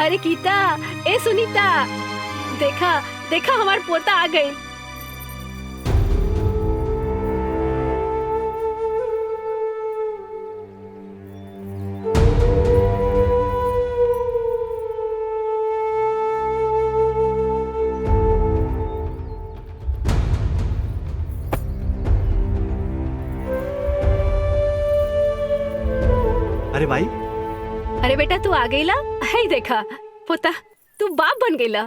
Speaker 13: अरे गीता, ए सुनीता, देखा देखा हमार पोता आ गई।
Speaker 5: अरे भाई,
Speaker 13: अरे बेटा तू आ गईला? है देखा पोता, तू बाप बन गईला।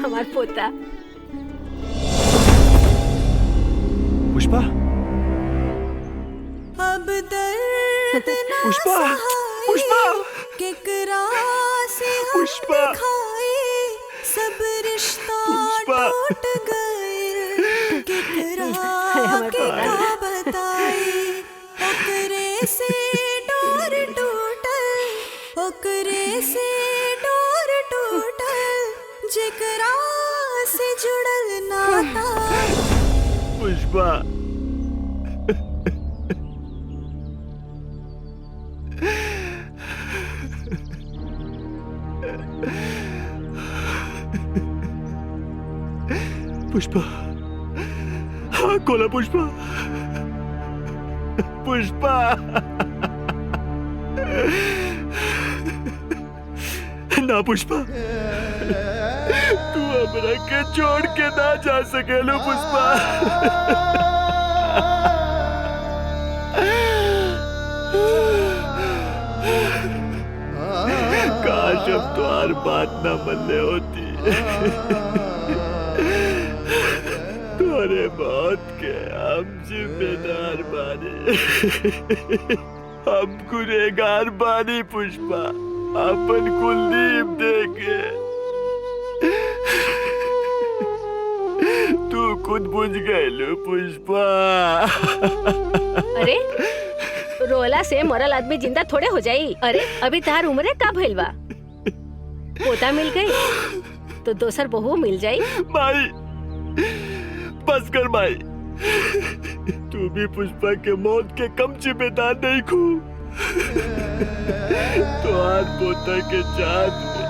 Speaker 13: हमार पोता।
Speaker 5: पुष्पा,
Speaker 16: अब दर्द ना
Speaker 5: पुष्पा,
Speaker 16: सहाए,
Speaker 5: पुष्पा,
Speaker 16: केकरा से हम
Speaker 5: पुष्पा,
Speaker 16: दिखाए, सब रिश्ता
Speaker 5: पुष्पा,
Speaker 16: टूट गए, केकरा के का बताए, ओकरे से डोर टूटल, ओकरे से डोर टूटल, जेकरा से जुड़ल नाता।
Speaker 5: पुष्पा, पुष्पा, हाँ खोला पुष्पा, पुष्पा, ना पुष्पा, तू हमरा के छोड़ के ना जा सकेलो पुष्पा। काश अब तो हर बात ना बदले होती। तुम्हारे मौत के हम जिम्मेदार बानी, हम गुनहगार बानी पुष्पा, अपन कुलदीप देके तू खुद बुझ गए पुष्पा।
Speaker 13: अरे रोला से मरल आदमी जिंदा थोड़े हो जाई। अरे अभी तार उम्र का भइल बा, पोता मिल गई तो दोसर बहू मिल जाई।
Speaker 5: भाई बस कर भाई, तू भी पुष्पा के मौत के कम जिम्मेदार नहीं खू। तो आज पोता के चाँद में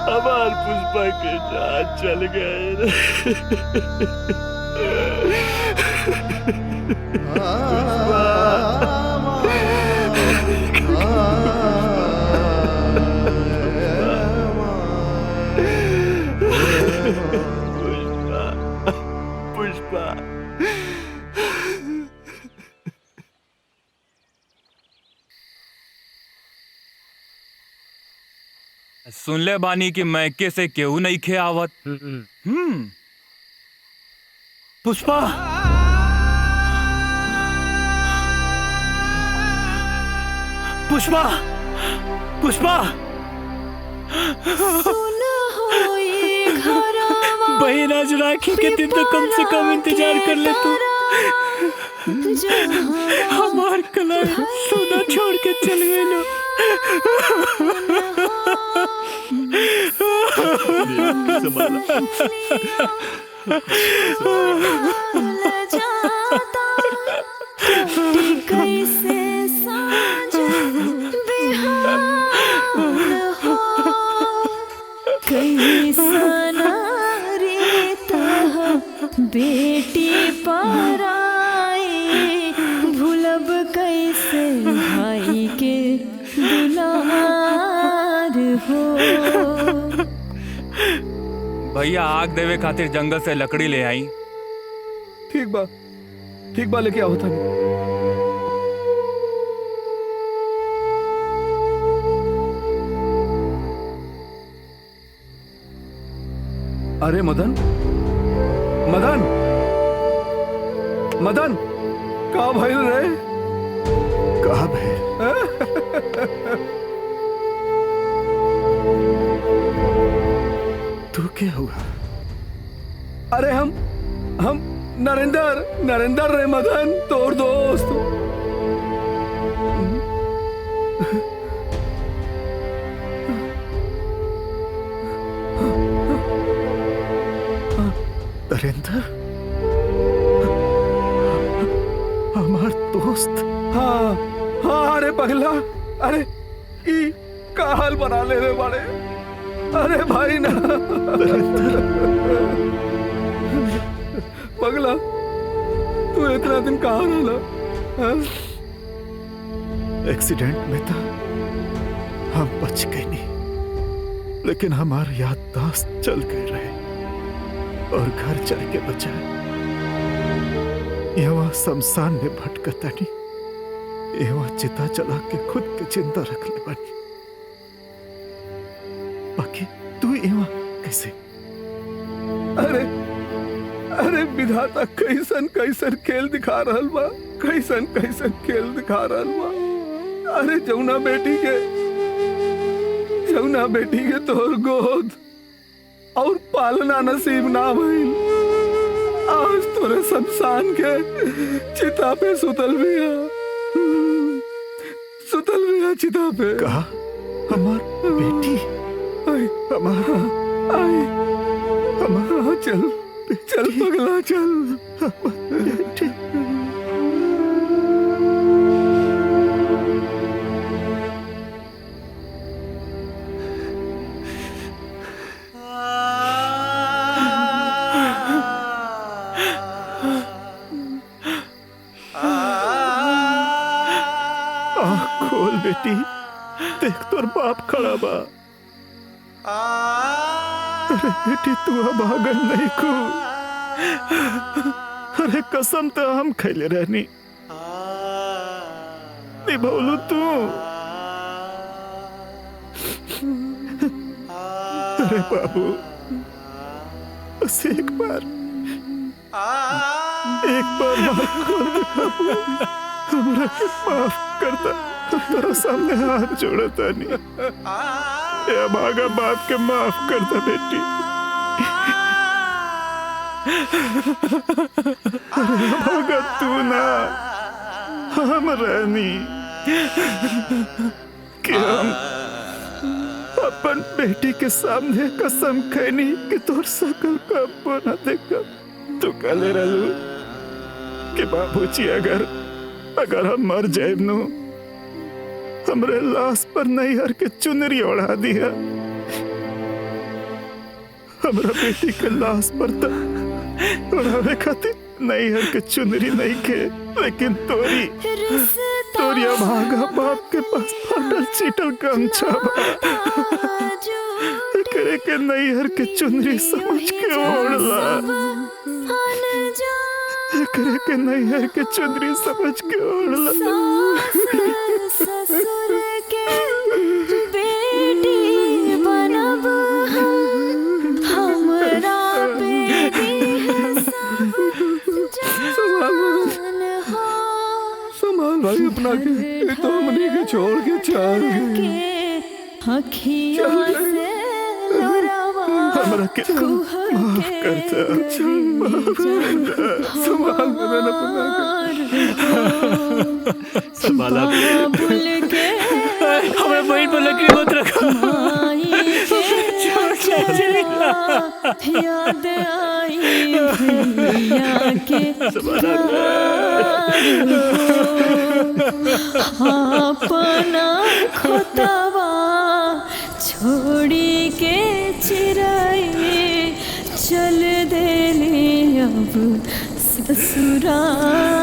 Speaker 5: हमार पुष्पा के चाँद चल गए। पुष्पा,
Speaker 14: सुन ले बानी कि मैके से केहू नहीं खे आवत।
Speaker 1: पुष्पा, पुष्पा, पुष्पा, बहन आज राखी के दिन तो कम से कम इंतजार कर ले तू। हमार कलाई सोना छोड़ के चल गए लो।
Speaker 16: कैसे साँझ बिहार हो, कैसा नारीता बेटी पर आए, भूलब कैसे भाई के दुलार हो।
Speaker 14: भैया आग देवे खातिर जंगल से लकड़ी ले आई।
Speaker 7: ठीक बा लेके आओ था। अरे मदन, मदन, मदन, का भइल रे?
Speaker 11: कहा भइल? तू क्या हुआ?
Speaker 7: अरे हम नरेंद्र रे मदन, तोर दोस्त।
Speaker 11: नरेंद्र, हमार दोस्त।
Speaker 7: हाँ हाँ, अरे पगला, अरे ई का हाल बना ले रे बड़े। अरे भाई ना पगला, तू इतना दिन कहाँ रहला?
Speaker 11: एक्सीडेंट में था, हम बच गए नहीं, लेकिन हमार याददाश्त चल गए रहे और घर चल के बचा। यहाँ शमशान में भटकता नहीं, यहाँ चिता जला के खुद के जिंदा रख ले बनी। बाकी तू यहाँ कैसे?
Speaker 7: अरे विधाता कैसन कैसन खेल दिखा रहल बा, कैसन कैसन खेल दिखा रहल बा। अरे जौना बेटी के तोर गोद और पालना नसीब ना भइल, आज तोरे शमशान के चिता पे सुतल बिया चिता पे।
Speaker 11: कहा हमार बेटी?
Speaker 7: हमारा चल पगला, चल बेटी।
Speaker 11: खोल बेटी, देख तोर बाप खड़ा बा। अरे बेटी, तू अभागन नहीं को। अरे कसम तो हम खैले रहनी, निभौलू तू। अरे बाबू, बस एक बार हमरा के माफ करता, तेरा सामने हाथ जोड़ता नहीं। ये भागा बाप के माफ करता बेटी। अरे भागा तू ना, हम रहनी कि हम अपन बेटी के सामने कसम खैनी कि तोर सकल का न देखा। तू कहले रहलू कि बाबूजी अगर हम मर जाए नु, हमरे लाश पर नैहर के चुनरी ओढ़ा दिया। हमरा बेटी के लाश पर तो ओढ़ावे खातिर नैहर के चुनरी नहीं के, लेकिन तोरी भागा बाप के पास फाटल चीटल गमछा करे के नैहर के चुनरी समझ के ओढ़ला। करे के नैहर के चुनरी समझ के ओढ़ला।
Speaker 16: ससुर के बेटी बनब हमरा बेटी है
Speaker 7: संभाल भाई अपना के, तो हमने के छोड़ के चल गए।
Speaker 11: हमरा के माफ करता,
Speaker 7: संभाल मैंने अपना
Speaker 1: संभाला। हमें वहीं पर लकड़ी मत रखा।
Speaker 16: याद आई भैया के अपना खोतवा छोड़ी के चिराई चल देली अब ससुराल।